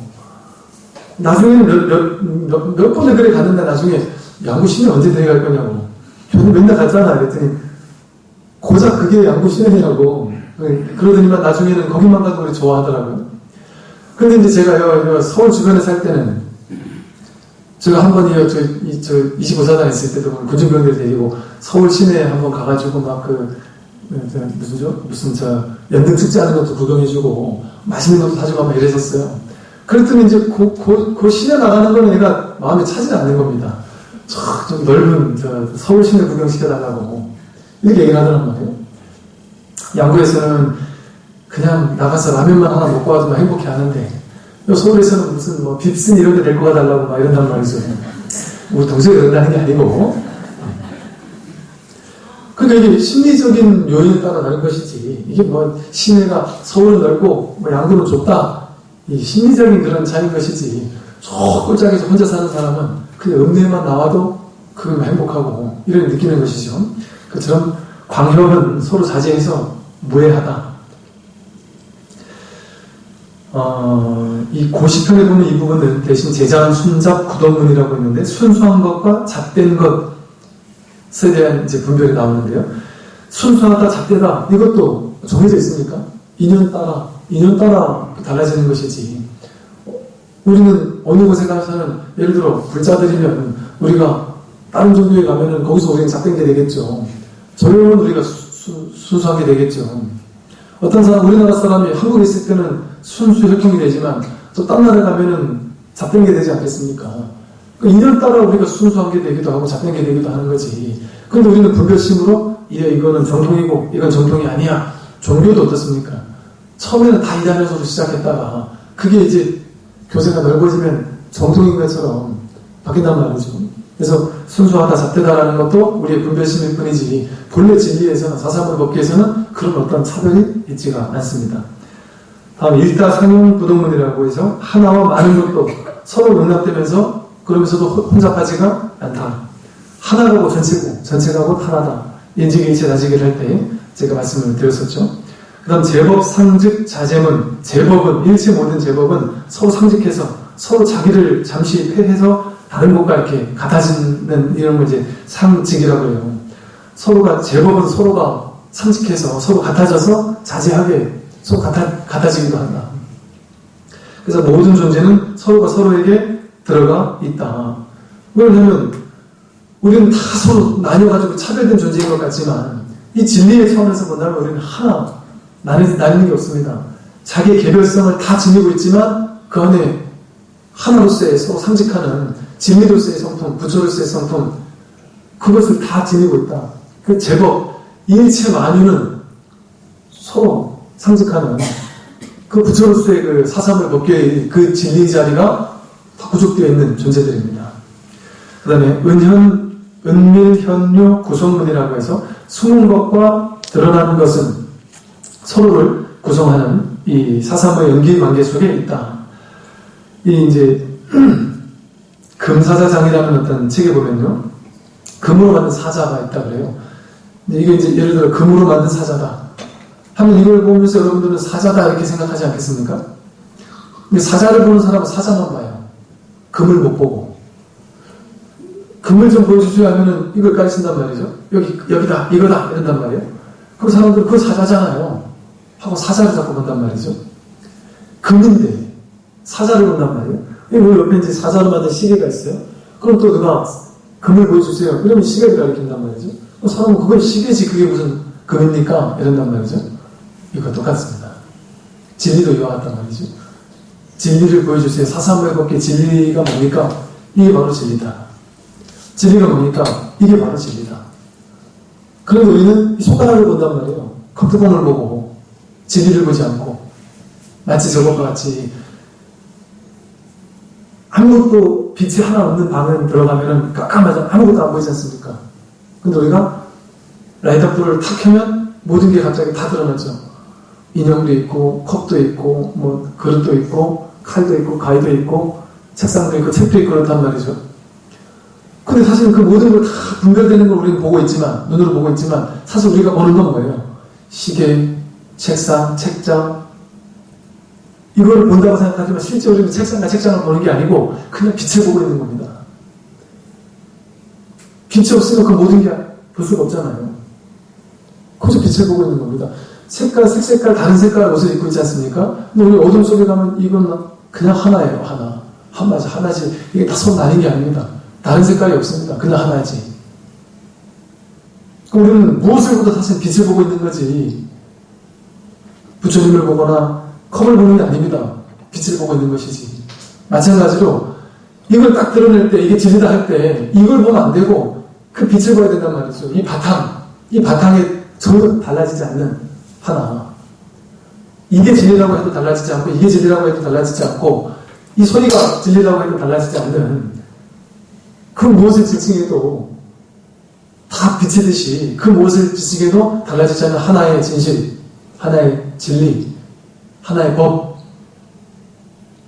나중에는 몇 번을 그래 갔는데 나중에 양구 시내 언제 데려갈 거냐고. 저는 맨날 갔잖아. 그랬더니 고작 그게 양구 시내냐고. 그러더니만 나중에는 거기만 가도 우리 좋아하더라고요. 근데 이제 제가 서울 주변에 살 때는 제가 한 번이요, 저 25사단 있을 때도 군중병들 데리고 서울 시내에 한번 가가지고 무슨 연등 축제 하는 것도 구경해주고 맛있는 것도 사주고 막 이랬었어요. 그랬더니 이제 그 시내 나가는 거는 얘가 마음에 차지 않는 겁니다. 좀 넓은 서울 시내 구경시켜달라고 이렇게 얘기를 하더란 말이에요. 양구에서는 그냥 나가서 라면만 하나 먹고 와도 행복해 하는데 서울에서는 무슨 빕슨 이런 데 데리고 가달라고 막 이런단 말이죠. 우리 동생이 그런다는 게 아니고. 그러니까 이게 심리적인 요인에 따라 다른 것이지, 이게 시내가 서울은 넓고 양구는 좁다, 이 심리적인 그런 차이인 것이지, 저 꼴짝에서 혼자 사는 사람은 그냥 읍내만 나와도 그건 행복하고 이런 느끼는 것이죠. 그처럼 광협은 서로 자제해서 무해하다. 이 고시편에 보면 이 부분은 대신 제자한 순잡 구덕문이라고 있는데, 순수한 것과 잡된 것에 대한 이제 분별이 나오는데요. 순수하다, 잡되다, 이것도 정해져 있습니까? 인연 따라 달라지는 것이지. 우리는 어느 곳에 가서는, 예를 들어 불자들이면 우리가 다른 종교에 가면은 거기서 우리는 잡된 게 되겠죠. 저러면 우리가 순수하게 되겠죠. 어떤 사람, 우리나라 사람이 한국에 있을 때는 순수 혈통이 되지만 또 딴 나라에 가면은 잡된 게 되지 않겠습니까? 그 인연 따라 우리가 순수한 게 되기도 하고 잡된 게 되기도 하는 거지. 근데 우리는 분별심으로 이거는 정통이고 이건 정통이 아니야. 종교도 어떻습니까? 처음에는 다 이단에서 시작했다가 그게 이제 교세가 넓어지면 정통인 것처럼 바뀐단 말이죠. 그래서 순수하다, 잡되다라는 것도 우리의 분별심일 뿐이지, 본래 진리에서는, 사사물 법계에서는 그런 어떤 차별이 있지가 않습니다. 다음 일다상용 부동문이라고 해서 하나와 많은 것도 서로 용납되면서 그러면서도 혼잡하지가 않다. 하나가고 전체고, 전체가고 하나다. 인지기일체 다지기를 할 때 제가 말씀을 드렸었죠. 그 다음 제법 상직 자제문. 제법은, 일체 모든 제법은 서로 상직해서 서로 자기를 잠시 패해서 다른 것과 이렇게 같아지는 이런 걸 이제 상직이라고 해요. 서로가, 제법은 서로가 상직해서 서로 같아져서 자제하게 서로 같아지기도 한다. 그래서 모든 존재는 서로가 서로에게 들어가 있다. 왜냐하면 우리는 다 서로 나뉘어가지고 차별된 존재인 것 같지만 이 진리의 차원에서 본다면 우리는 하나, 나뉘는 게 없습니다. 자기의 개별성을 다 지니고 있지만 그 안에 하나로서의 서로 상직하는 진리로서의 성품, 부처로서의 성품, 그것을 다 지니고 있다. 그 제법, 일체 만유는 서로 상직하는 그 부처로서의 그 사사물 법계의 그 진리 자리가 다 구족되어 있는 존재들입니다. 그 다음에 은밀현료 구성문이라고 해서 숨은 것과 드러나는 것은 서로를 구성하는 이 사사물 연기관계 속에 있다. 이 이제 금사자장이라는 어떤 책에 보면요, 금으로 만든 사자가 있다 그래요. 이게 이제 예를 들어 금으로 만든 사자다 하면 이걸 보면서 여러분들은 사자다 이렇게 생각하지 않겠습니까? 근데 사자를 보는 사람은 사자만 봐요. 금을 못 보고. 금을 좀 보여주세요 하면은 이걸 가르친단 말이죠. 여기다, 이거다 이런단 말이에요. 그럼 사람들은 그거 사자잖아요 하고 사자를 자꾸 본단 말이죠. 금인데 사자를 본단 말이에요. 이 옆에 이제 사자로 만든 시계가 있어요. 그럼 또 누가 금을 보여주세요. 그러면 시계를 가리킨단 말이죠. 그럼 사람은 그건 시계지 그게 무슨 금입니까? 이런단 말이죠. 이거 똑같습니다. 진리도 이와 같단 말이죠. 진리를 보여주세요. 사사무의 법계 진리가 뭡니까? 이게 바로 진리다. 진리가 뭡니까? 이게 바로 진리다. 그런데 우리는 이 손가락을 본단 말이에요. 컴퓨터공을 보고 진리를 보지 않고 마치 저것과 같이 아무것도 빛이 하나 없는 방에 들어가면 깜깜하죠. 아무것도 안 보이지 않습니까? 근데 우리가 라이터불을 탁 켜면 모든 게 갑자기 다 드러나죠. 인형도 있고 컵도 있고 뭐 그릇도 있고 칼도 있고 가위도 있고 책상도 있고 책도 있고 그렇단 말이죠. 근데 사실 그 모든 걸 다 분별되는 걸 우리는 보고 있지만, 눈으로 보고 있지만 사실 우리가 보는 건 뭐예요? 시계, 책상, 책장, 이걸 본다고 생각하지만 실제 우리는 책상과 책장을 보는 게 아니고 그냥 빛을 보고 있는 겁니다. 빛이 없으면 그 모든 게 볼 수가 없잖아요. 그저 빛을 보고 있는 겁니다. 색깔, 다른 색깔 옷을 입고 있지 않습니까? 근데 우리 어둠 속에 가면 이건 그냥 하나예요, 하나. 하나지. 이게 다 서로 나뉜 게 아닙니다. 다른 색깔이 없습니다. 그냥 하나지. 우리는 무엇을 보다 사실 빛을 보고 있는 거지. 부처님을 보거나 컵을 보는 게 아닙니다. 빛을 보고 있는 것이지. 마찬가지로 이걸 딱 드러낼 때, 이게 진리다 할 때 이걸 보면 안 되고 그 빛을 봐야 된단 말이죠. 이 바탕에 전혀 달라지지 않는 하나. 이게 진리라고 해도 달라지지 않고 이게 진리라고 해도 달라지지 않고 이 소리가 진리라고 해도 달라지지 않는 그 무엇을 지칭해도 다 빛이듯이 그 무엇을 지칭해도 달라지지 않는 하나의 진실, 하나의 진리, 하나의 법,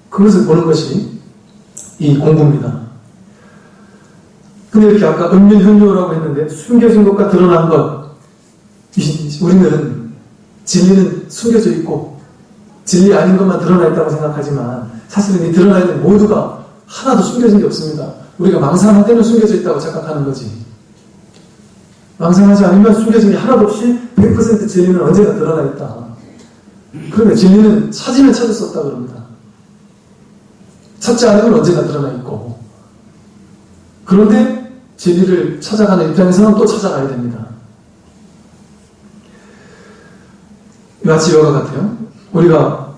그것을 보는 것이 이 공부입니다. 근데 이렇게 아까 은밀현료라고 했는데 숨겨진 것과 드러난 것, 우리는 진리는 숨겨져 있고 진리 아닌 것만 드러나 있다고 생각하지만 사실은 이 드러나 있는 모두가 하나도 숨겨진 게 없습니다. 우리가 망상할 때는 숨겨져 있다고 착각하는 거지. 망상하지 않으면 숨겨진 게 하나도 없이 100% 진리는 언제나 드러나 있다. 그러면 진리는 찾으면 찾을 수 없다 그럽니다. 찾지 않으면 언제나 드러나 있고. 그런데 진리를 찾아가는 입장에서는 또 찾아가야 됩니다. 마치 이와 같아요. 우리가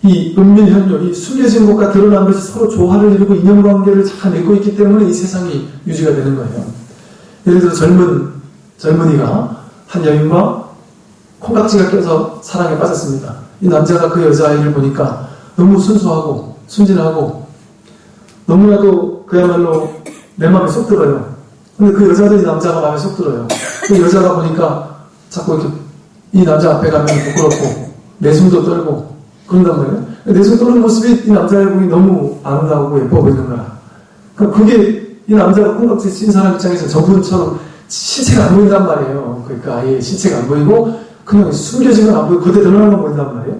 이 은밀현료, 이 숨겨진 것과 드러난 것이 서로 조화를 이루고 인연관계를 잘 맺고 있기 때문에 이 세상이 유지가 되는 거예요. 예를 들어 젊은이가 한 여인과 콩깍지가 껴서 사랑에 빠졌습니다. 이 남자가 그 여자아이를 보니까 너무 순수하고 순진하고 너무나도 그야말로 내 마음에 쏙 들어요. 근데 그 여자도 이 남자가 마음에 쏙 들어요. 그 여자가 보니까 자꾸 이렇게 이 남자 앞에 가면 부끄럽고 내숭도 떨고 그런단 말이에요. 내숭 떠는 모습이 이 남자의 보기 너무 아름다우고 예뻐 보이는 거야. 그러니까 그게 이 남자가 콩깍지 친 사람 입장에서 저분처럼 실체가 안 보인단 말이에요. 그러니까 아예 실체가 안 보이고 그냥 숨겨진 건 안 보이고 그대 드러나는 건 보인단 말이에요.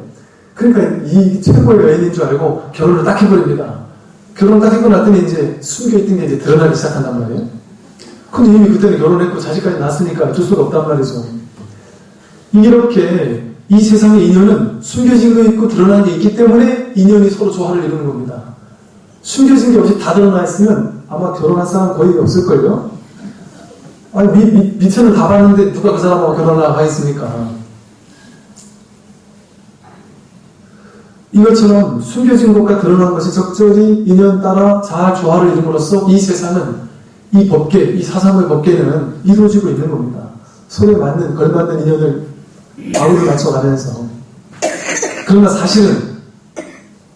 그러니까 이 최고의 여인인 줄 알고 결혼을 딱 해버립니다. 결혼 딱 하고 났더니 이제 숨겨있던 게 이제 드러나기 시작한단 말이에요. 근데 이미 그때는 결혼했고 자식까지 낳았으니까 어쩔 수가 없단 말이죠. 이렇게 이 세상의 인연은 숨겨진 게 있고 드러난 게 있기 때문에 인연이 서로 조화를 이루는 겁니다. 숨겨진 게 없이 다 드러나 있으면 아마 결혼한 사람 거의 없을걸요? 아니, 미천을 다 봤는데 누가 그 사람하고 결혼을 하겠습니까? 이것처럼 숨겨진 것과 드러난 것이 적절히 인연 따라 잘 조화를 이룸으로써 이 세상은 이 법계, 이 사상의 법계는 이루어지고 있는 겁니다. 서로에 맞는, 걸맞는 인연을 마음을 맞춰가면서. 그러나 사실은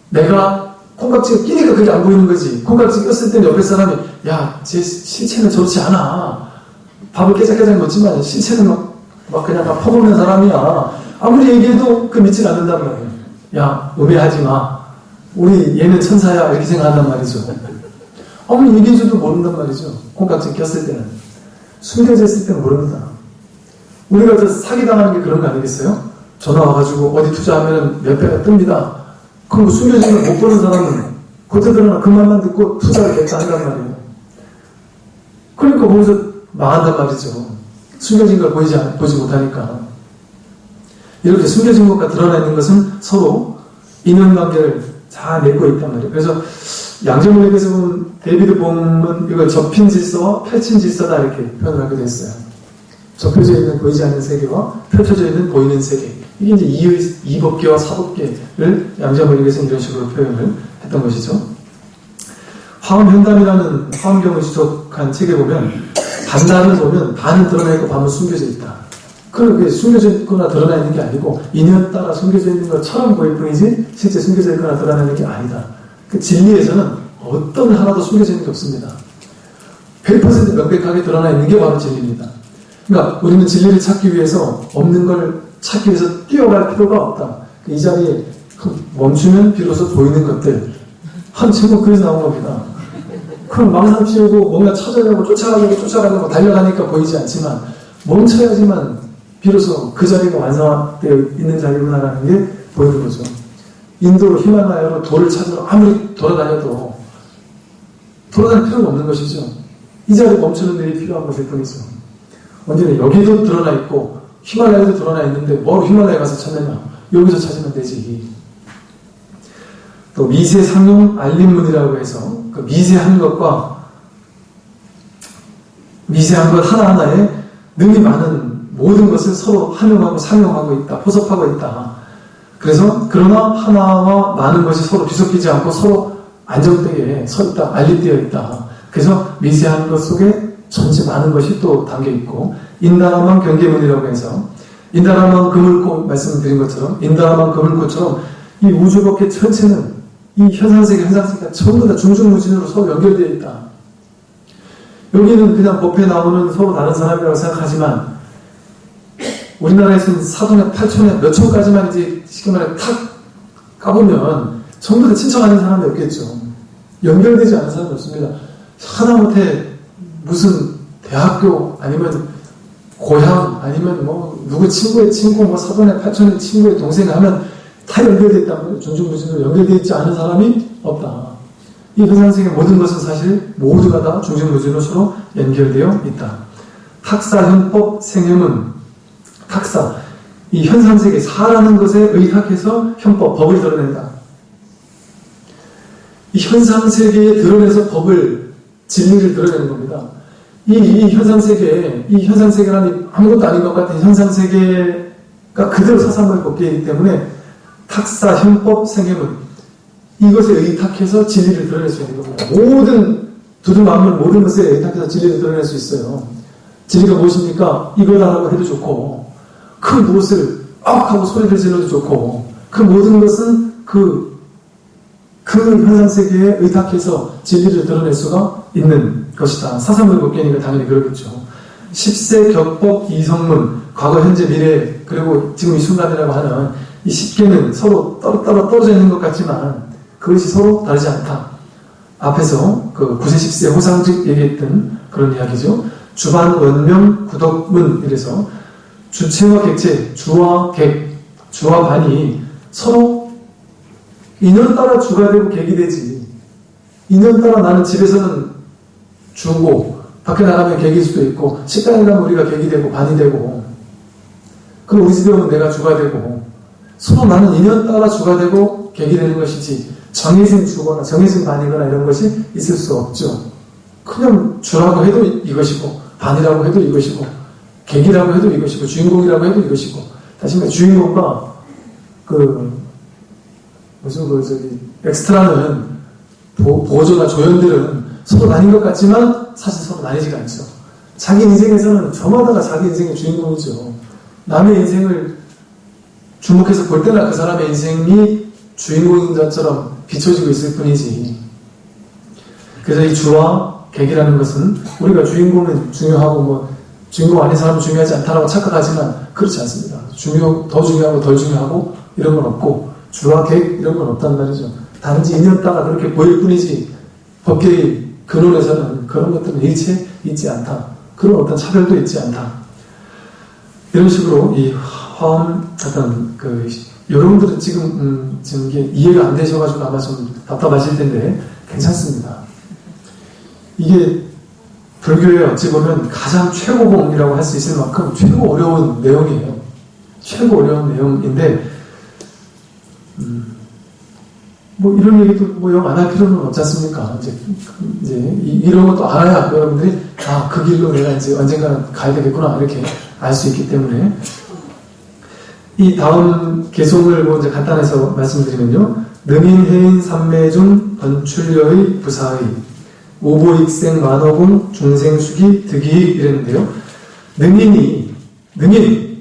내가 콩깍지가 끼니까 그게 안 보이는 거지. 콩깍지 꼈을 때는 옆에 사람이 야, 제 실체는 저렇지 않아. 밥을 깨작깨작 먹지만 실체는 막 그냥 다 퍼먹는 사람이야. 아무리 얘기해도 그 믿질 않는단 말이에요. 야, 오해하지 마. 우리 얘는 천사야. 이렇게 생각한단 말이죠. 아무리 얘기해줘도 모른단 말이죠. 콩깍지 꼈을 때는. 숨겨져 있을 때는 모릅니다. 우리가 저 사기당하는 게 그런 거 아니겠어요? 전화 와가지고 어디 투자하면 몇 배가 뜹니다. 그럼 숨겨진 걸 못 보는 사람은 겉에 그 말만 듣고 투자를 냈다 한단 말이에요. 그러니까 거기서 망한단 말이죠. 숨겨진 걸 보지 못하니까. 이렇게 숨겨진 것과 드러나 있는 것은 서로 인연관계를 잘 맺고 있단 말이에요. 그래서 양정문에서 보면 데이비드 봄은 이걸 접힌 질서와 펼친 질서다 이렇게 표현을 하게 됐어요. 접혀져 있는 보이지 않는 세계와 펼쳐져 있는 보이는 세계. 이게 이제 이법계와 사법계를 양정문에서는 이런 식으로 표현을 했던 것이죠. 화엄현담이라는 화엄경을 지속한 책에 보면 반단을 보면 반은 드러나 있고 반은 숨겨져 있다. 그렇게 숨겨져 있거나 드러나 있는 게 아니고 인연 따라 숨겨져 있는 것처럼 보일 뿐이지 실제 숨겨져 있거나 드러나 있는 게 아니다. 그 진리에서는 어떤 하나도 숨겨져 있는 게 없습니다. 100% 명백하게 드러나 있는 게 바로 진리입니다. 그러니까 우리는 진리를 찾기 위해서 없는 걸 찾기 위해서 뛰어갈 필요가 없다. 이 자리에 멈추면 비로소 보이는 것들 한 제목 그래서 나온 겁니다. 그럼 망상 피우고 뭔가 찾으려고 쫓아가려고 달려가니까 보이지 않지만 멈춰야지만 비로소 그 자리가 완성되어 있는 자리구나라는 게 보이는 거죠. 인도로 히말라야로 돌을 찾으러 아무리 돌아다녀도 돌아다닐 필요가 없는 것이죠. 이 자리에 멈추는 일이 필요한 것일 뿐이죠. 언제나 여기도 드러나 있고 히말라야도 드러나 있는데 뭘 히말라야 가서 찾느냐. 여기서 찾으면 되지. 또 미세상용 알림문이라고 해서 그 미세한 것과 미세한 것 하나하나에 능이 많은 모든 것을 서로 함용하고 상용하고 있다. 포섭하고 있다. 그래서 그러나 하나와 많은 것이 서로 뒤섞이지 않고 서로 안정되게 서 있다. 알립되어 있다. 그래서 미세한 것 속에 전체 많은 것이 또 담겨 있고 인다라만 경계문이라고 해서 인다라만 그물고 말씀드린 것처럼 인다라만 그물고처럼 이 우주법계 전체는 이 현상세계 현상세계가 전부 다 중중무진으로 서로 연결되어 있다. 여기는 그냥 법에 나오는 서로 다른 사람이라고 생각하지만 우리나라에서는 사돈에 8촌에 몇 촌까지만 이제 쉽게 말해 탁 까보면 전부 다 친척 아닌 사람이 없겠죠. 연결되지 않은 사람이 없습니다. 하다못해 무슨 대학교 아니면 고향 아니면 뭐 누구 친구의 친구 뭐 사돈의 8촌의 친구의 동생 하면 다 연결되어 있다면 중중무진으로 연결되어 있지 않은 사람이 없다. 이 현상세계 모든 것은 사실 모두가 다 중중무진으로 서로 연결되어 있다. 탁사, 현법, 생혐은 탁사, 이 현상세계 사라는 것에 의탁해서 현법, 법을 드러낸다. 이 현상세계에 드러내서 법을, 진리를 드러내는 겁니다. 이 현상세계라는 아무것도 아닌 것 같은 현상세계가 그대로 사상을 걷기 때문에 탁사, 현법, 생혐은 이것에 의탁해서 진리를 드러낼 수 있는 겁니다. 모든 두루마물 모든 것에 의탁해서 진리를 드러낼 수 있어요. 진리가 무엇입니까? 이거다라고 해도 좋고 그 무엇을 하고 소리를 질러도 좋고 그 모든 것은 그 현상세계에 의탁해서 진리를 드러낼 수가 있는 것이다. 사상물법계니까 당연히 그러겠죠. 10세 격법 이성문 과거 현재 미래 그리고 지금 이 순간이라고 하는 이 10개는 서로 떨어져 있는 것 같지만 그것이 서로 다르지 않다. 앞에서 그 9세 10세 호상직 얘기했던 그런 이야기죠. 주반 원명 구덕문 이래서 주체와 객체, 주와 객, 주와 반이 서로 인연 따라 주가 되고 객이 되지. 인연 따라 나는 집에서는 주고 밖에 나가면 객일 수도 있고 식당에 가면 우리가 객이 되고 반이 되고 그럼 우리 집에 오면 내가 주가 되고 서로 나는 인연 따라 주가 되고 객이 되는 것이지 정해진 주거나 정해진 반이거나 이런 것이 있을 수 없죠. 그냥 주라고 해도 이것이고 반이라고 해도 이것이고 객이라고 해도 이것이고 주인공이라고 해도 이것이고 다시 말해 주인공과 엑스트라는 보조나 조연들은 서로 나뉜 것 같지만 사실 서로 나뉘지가 않죠. 자기 인생에서는 저마다가 자기 인생의 주인공이죠. 남의 인생을 주목해서 볼 때나 그 사람의 인생이 주인공인 것처럼 비춰지고 있을 뿐이지. 그래서 이 주와 객이라는 것은 우리가 주인공은 중요하고 뭐 주인공 아닌 사람은 중요하지 않다라고 착각하지만 그렇지 않습니다. 더 중요하고 덜 중요하고 이런 건 없고 주와 객 이런 건 없단 말이죠. 단지 인연 따라 그렇게 보일 뿐이지 법계의 근원에서는 그런 것들은 일체 있지 않다. 그런 어떤 차별도 있지 않다. 이런 식으로 이 화엄 어떤 여러분들은 지금 이게 이해가 안 되셔가지고 아마 좀 답답하실 텐데 괜찮습니다. 이게 불교에 어찌 보면 가장 최고봉이라고 할 수 있을 만큼 최고 어려운 내용이에요. 최고 어려운 내용인데 뭐 이런 얘기도 뭐 영 안 할 필요는 없지 않습니까? 이제 이런 것도 알아야 여러분들이 그 길로 내가 이제 언젠가는 가야 되겠구나 이렇게 알 수 있기 때문에 이 다음 개송을 뭐 이제 간단해서 말씀드리면요. 능인, 해인, 삼매 중 번출여의 부사의 오보익생, 만어공, 중생수기, 득이익 이랬는데요. 능인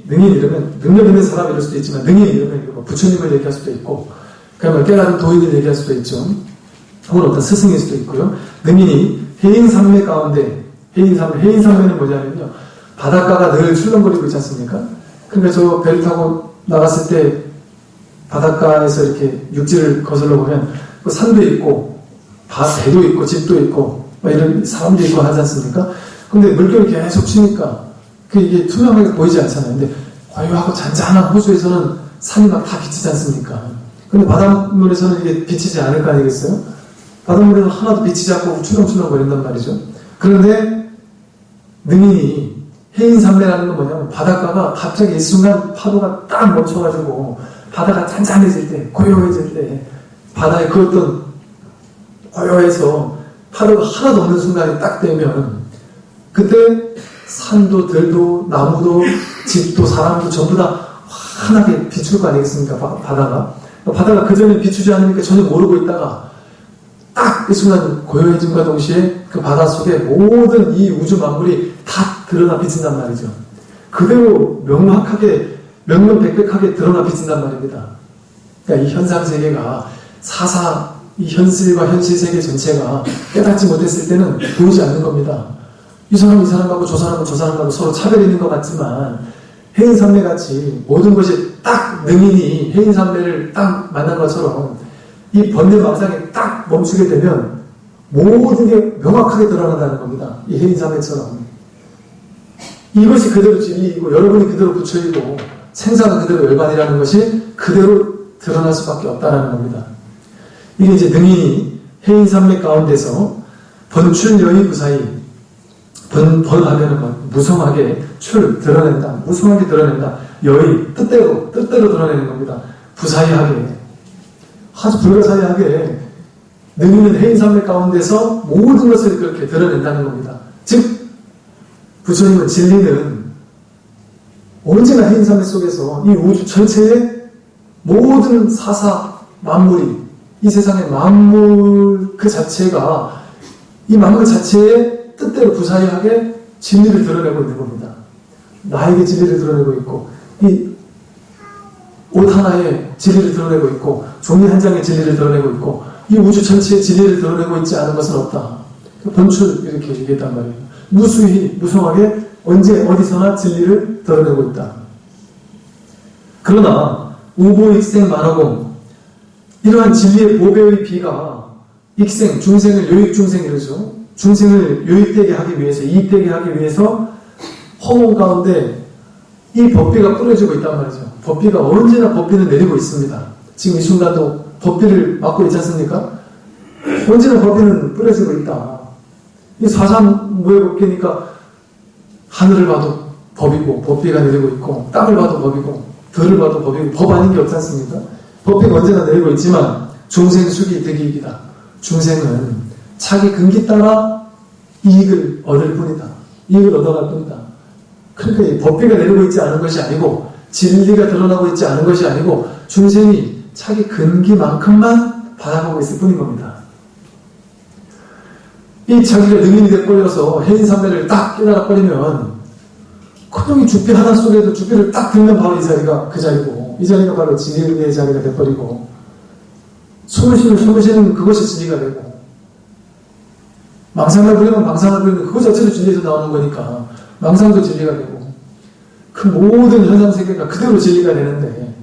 이러면 능력 있는 사람 이럴 수도 있지만 능인 이러면 부처님을 얘기할 수도 있고 그러면 깨달은 도인을 얘기할 수도 있죠. 혹은 어떤 스승일 수도 있고요. 능인이 해인, 삼매 가운데 해인, 삼매는 뭐냐면요. 바닷가가 늘 출렁거리고 있지 않습니까? 그러니까 저 배를 타고 나갔을 때 바닷가에서 이렇게 육지를 거슬러 보면 산도 있고 배도 있고 집도 있고 이런 사람도 있고 하지 않습니까? 근데 물결이 계속 치니까 이게 투명하게 보이지 않잖아요. 근데 고요하고 잔잔한 호수에서는 산이 막 다 비치지 않습니까? 근데 바닷물에서는 이게 비치지 않을 거 아니겠어요? 바닷물에는 하나도 비치지 않고 출렁출렁 거린단 말이죠. 그런데 능인이 해인산매라는 건 뭐냐면 바닷가가 갑자기 이 순간 파도가 딱 멈춰가지고 바다가 잔잔해질 때, 고요해질 때 바다에 그 어떤 고요해서 파도가 하나도 없는 순간이 딱 되면 그때 산도 들도 나무도 집도 사람도 전부 다 환하게 비출 거 아니겠습니까? 바다가. 바다가 그전에 비추지 않으니까 전혀 모르고 있다가 딱 그 순간 고요해짐과 동시에 그 바다 속에 모든 이 우주 만물이 다 드러나 비친단 말이죠. 그대로 명확하게 명명백백하게 드러나 비친단 말입니다. 그러니까 이 현상 세계가 이 현실과 현실 세계 전체가 깨닫지 못했을 때는 보이지 않는 겁니다. 이 사람은 이 사람하고 저 사람은 저 사람하고 서로 차별이 있는 것 같지만 해인산매 같이 모든 것이 딱 능인이 해인산매를 딱 만난 것처럼 이 번뇌망상에 딱 멈추게 되면 모든 게 명확하게 드러난다는 겁니다. 이 해인산매처럼. 이것이 그대로 진리이고 여러분이 그대로 부처이고 생사가 그대로 열반이라는 것이 그대로 드러날 수밖에 없다는 겁니다. 이게 이제 능인이 해인산매 가운데서 번출여의 부사이 번하면은 무성하게 드러낸다. 무성하게 드러낸다. 여의 뜻대로 드러내는 겁니다. 부사이하게 아주 불가사의하게 능인은 해인산매 가운데서 모든 것을 그렇게 드러낸다는 겁니다. 즉 부처님은 진리는 언제나 해인산매 속에서 이 우주 전체의 모든 사사 만물이 이 세상의 만물 그 자체가 이 만물 자체의 뜻대로 부사의하게 진리를 드러내고 있는 겁니다. 나에게 진리를 드러내고 있고 이 옷 하나에 진리를 드러내고 있고 종이 한 장의 진리를 드러내고 있고 이 우주 전체의 진리를 드러내고 있지 않은 것은 없다. 번출 이렇게 얘기했단 말이에요. 무수히 무성하게 언제 어디서나 진리를 드러내고 있다. 그러나 우보익생 만화공 이러한 진리의 보배의 비가 익생, 중생을 요익중생 이러죠. 중생을 요익되게 하기 위해서 이익되게 하기 위해서 허공 가운데 이 법비가 뿌려지고 있단 말이죠. 법비가 언제나 법비는 내리고 있습니다. 지금 이 순간도 법비를 맡고 있지 않습니까? 언제나 법비는 뿌려지고 있다. 이 사삼무해법계니까 하늘을 봐도 법이고 법비가 내리고 있고 땅을 봐도 법이고 들을 봐도 법이고 법 아닌 게 없지 않습니까? 법비가 언제나 내리고 있지만 중생 수기 득이익이다. 중생은 자기 근기 따라 이익을 얻을 뿐이다. 이익을 얻어갈 뿐이다. 그러니까 이 법비가 내리고 있지 않은 것이 아니고 진리가 드러나고 있지 않은 것이 아니고 중생이 자기 근기만큼만 받아가고 있을 뿐인 겁니다. 이 자기가 능인이 돼버려서 해인산매를 딱 깨달아버리면 그냥 이 죽비 하나 속에도 죽비를 딱 들면 바로 이 자리가 그 자리고 이 자리가 바로 진리의 자리가 돼버리고 숨을 쉬는 그것이 진리가 되고 망상을 부리면 망상을 부리는 그것 자체도 진리에서 나오는 거니까 망상도 진리가 되고 그 모든 현상세계가 그대로 진리가 되는데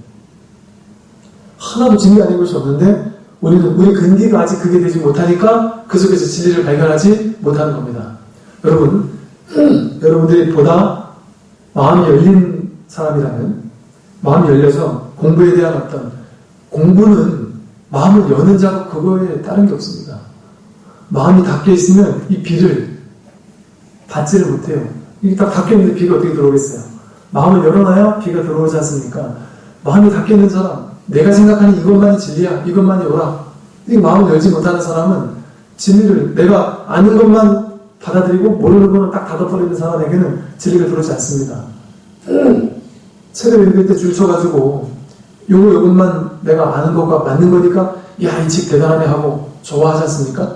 하나도 진리 아닌 것이 없는데 우리 근기가 아직 그게 되지 못하니까 그 속에서 진리를 발견하지 못하는 겁니다. 여러분들이 보다 마음이 열린 사람이라면 마음이 열려서 공부에 대한 어떤 공부는 마음을 여는 작업 그거에 다른 게 없습니다. 마음이 닫혀 있으면 이 비를 받지를 못해요. 이게 딱 닫혀 있는데 비가 어떻게 들어오겠어요? 마음을 열어놔야 비가 들어오지 않습니까? 마음이 닫혀 있는 사람, 내가 생각하는 이것만이 진리야, 이것만이 옳아. 이 마음을 열지 못하는 사람은 진리를 내가 아는 것만 받아들이고 모르는 것만 딱 닫아버리는 사람에게는 진리가 들어오지 않습니다. 책을 읽을 때 줄 쳐가지고 요것만 내가 아는 것과 맞는 거니까 야, 이 책 대단하네 하고 좋아하지 않습니까?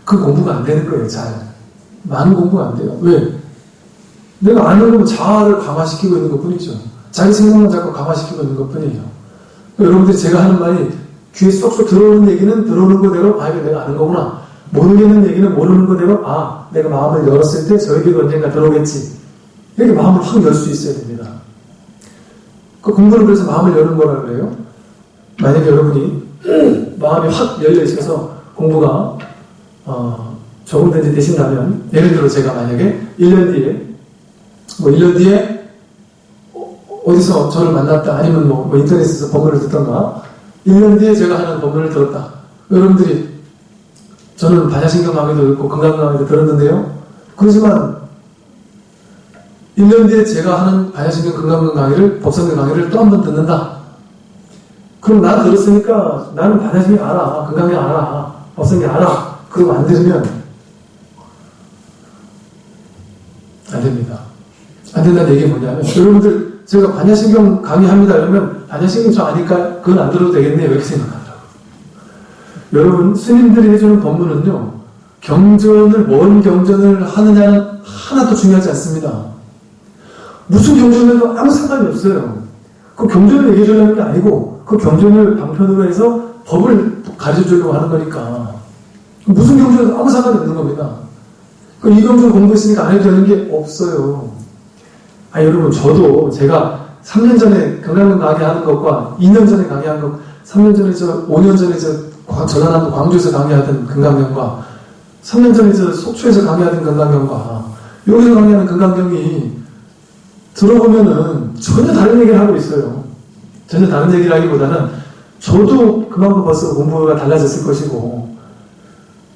그 공부가 안 되는 거예요. 잘 많은 공부가 안 돼요. 왜? 내가 아는 거면 자아를 강화시키고 있는 것 뿐이죠. 자기 생각만 자꾸 강화시키고 있는 것 뿐이에요. 여러분들이 제가 하는 말이 귀에 쏙쏙 들어오는 얘기는 들어오는 거대로 이거 내가 아는 거구나. 모르겠는 얘기는 모르는 거대로 내가 마음을 열었을 때 저 얘기가 언젠가 들어오겠지. 이렇게 마음을 확 열 수 있어야 됩니다. 그 공부는 그래서 마음을 여는 거라 그래요. 만약에 여러분이 마음이 확 열려 있어서 공부가 조금 더 되신다면 예를 들어 제가 만약에 1년 뒤에 어디서 저를 만났다, 아니면 뭐 인터넷에서 법문을 듣던가, 1년 뒤에 제가 하는 법문을 들었다. 여러분들이, 저는 반야신경 강의도 듣고 건강 강의도 들었는데요. 그렇지만 1년 뒤에 제가 하는 반야신경 건강 강의를, 법성경 강의를 또 한 번 듣는다. 그럼 나 들었으니까 나는 반야신경 알아, 건강경 알아, 법성경 알아. 그러고 안 들으면 안 됩니다. 안 된다는 얘기가 뭐냐면, 여러분들 제가 반야신경 강의합니다 이러면 반야신경 저 아니까 그건 안 들어도 되겠네요 이렇게 생각하더라고요. 여러분, 스님들이 해주는 법문은요, 뭔 경전을 하느냐는 하나도 중요하지 않습니다. 무슨 경전을 해도 아무 상관이 없어요. 그 경전을 얘기해 주려는 게 아니고 그 경전을 방편으로 해서 법을 가르쳐 주려고 하는 거니까 무슨 경전에도 아무 상관이 없는 겁니다. 이 경전 공부했으니까 안 해도 되는 게 없어요. 여러분, 저도 제가 3년 전에 건강경 강의하는 것과 2년 전에 강의한 것, 3년 전에 5년 전에 전라남도 광주에서 강의하던 건강경과 3년 전에 속초에서 강의하던 건강경과 여기서 강의하는 건강경이 들어보면은 전혀 다른 얘기를 하고 있어요. 전혀 다른 얘기를 하기보다는 저도 그만큼 벌써 공부가 달라졌을 것이고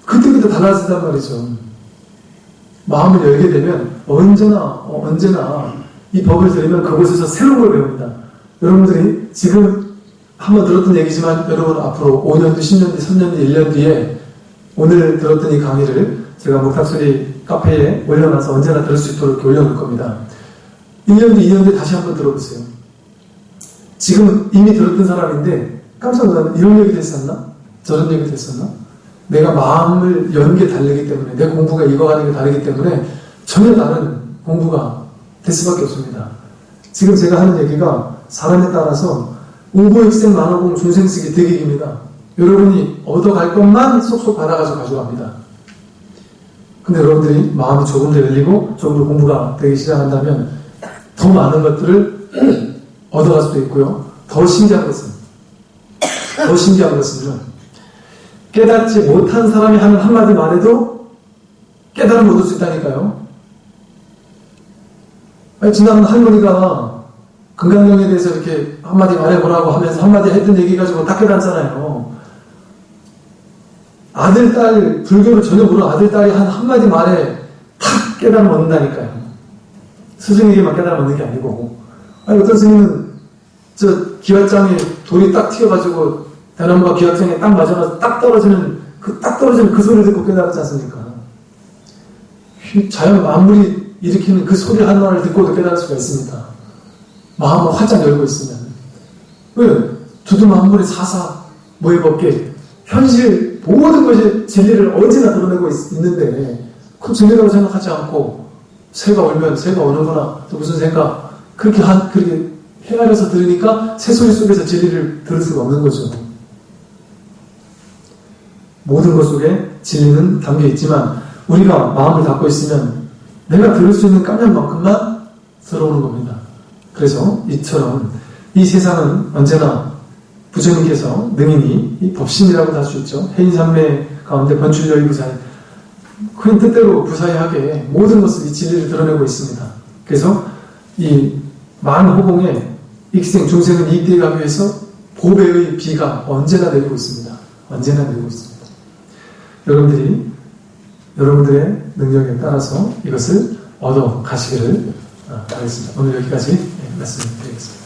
그때그때 달라진단 말이죠. 마음을 열게 되면 언제나 이 법을 들으면 그곳에서 새로운 걸 배웁니다. 여러분들이 지금 한번 들었던 얘기지만 여러분 앞으로 5년 뒤, 10년 뒤, 3년 뒤, 1년 뒤에 오늘 들었던 이 강의를 제가 목탁소리 카페에 올려놔서 언제나 들을 수 있도록 이렇게 올려놓을 겁니다. 1년 뒤, 2년 뒤 다시 한번 들어보세요. 지금 이미 들었던 사람인데 깜짝 놀라면 이런 얘기도 했었나? 저런 얘기도 했었나? 내가 마음을 연 게 다르기 때문에, 내 공부가 익어가는 게 다르기 때문에 전혀 다른 공부가 될 수밖에 없습니다. 지금 제가 하는 얘기가 사람에 따라서 우고익생 만호공 중생쓰기 득익입니다. 여러분이 얻어갈 것만 쏙쏙 받아가지고 가져갑니다. 근데 여러분들이 마음이 조금 더 열리고 조금 더 공부가 되기 시작한다면 더 많은 것들을 얻어갈 수도 있고요. 더 신기한 것은요, 깨닫지 못한 사람이 하는 한마디 말에도 깨달음을 얻을 수 있다니까요. 지나간 할머니가 건강경에 대해서 이렇게 한마디 말해보라고 하면서 한마디 했던 얘기 가지고 딱 깨닫잖아요. 아들, 딸, 불교를 전혀 모르는 아들, 딸이 한 한마디 말에 탁 깨달음을 얻는다니까요. 스승에게만 깨달음을 얻는 게 아니고. 어떤 스님은 기왓장에 돌이 딱 튀어가지고 대나무가 기왓장에 딱 맞아가지고 딱 떨어지는 그 소리를 듣고 깨달았지 않습니까? 자연 만물이 일으키는 그 소리 하나를 듣고도 깨달을 수가 있습니다. 마음을 활짝 열고 있으면. 왜? 두두 만물의 사사, 모해법계, 현실, 모든 것이 진리를 언제나 드러내고 있는데, 그 진리라고 생각하지 않고, 새가 울면 새가 오는구나, 또 무슨 생각, 그렇게 헤아려서 들으니까 새소리 속에서 진리를 들을 수가 없는 거죠. 모든 것 속에 진리는 담겨 있지만, 우리가 마음을 닫고 있으면 내가 들을 수 있는 깜냥만큼만 들어오는 겁니다. 그래서 이처럼 이 세상은 언제나 부처님께서 능인이 이 법신이라고도 할 수 있죠. 해인삼매 가운데 번출여의 부사에 그런 뜻대로 부사의하게 모든 것을 이 진리를 드러내고 있습니다. 그래서 이 만호공에 익생 중생은 이익되게 가기 위해서 보배의 비가 언제나 내리고 있습니다. 언제나 내리고 있습니다. 여러분들의 능력에 따라서 이것을 얻어 가시기를 바라겠습니다. 오늘 여기까지 말씀드리겠습니다.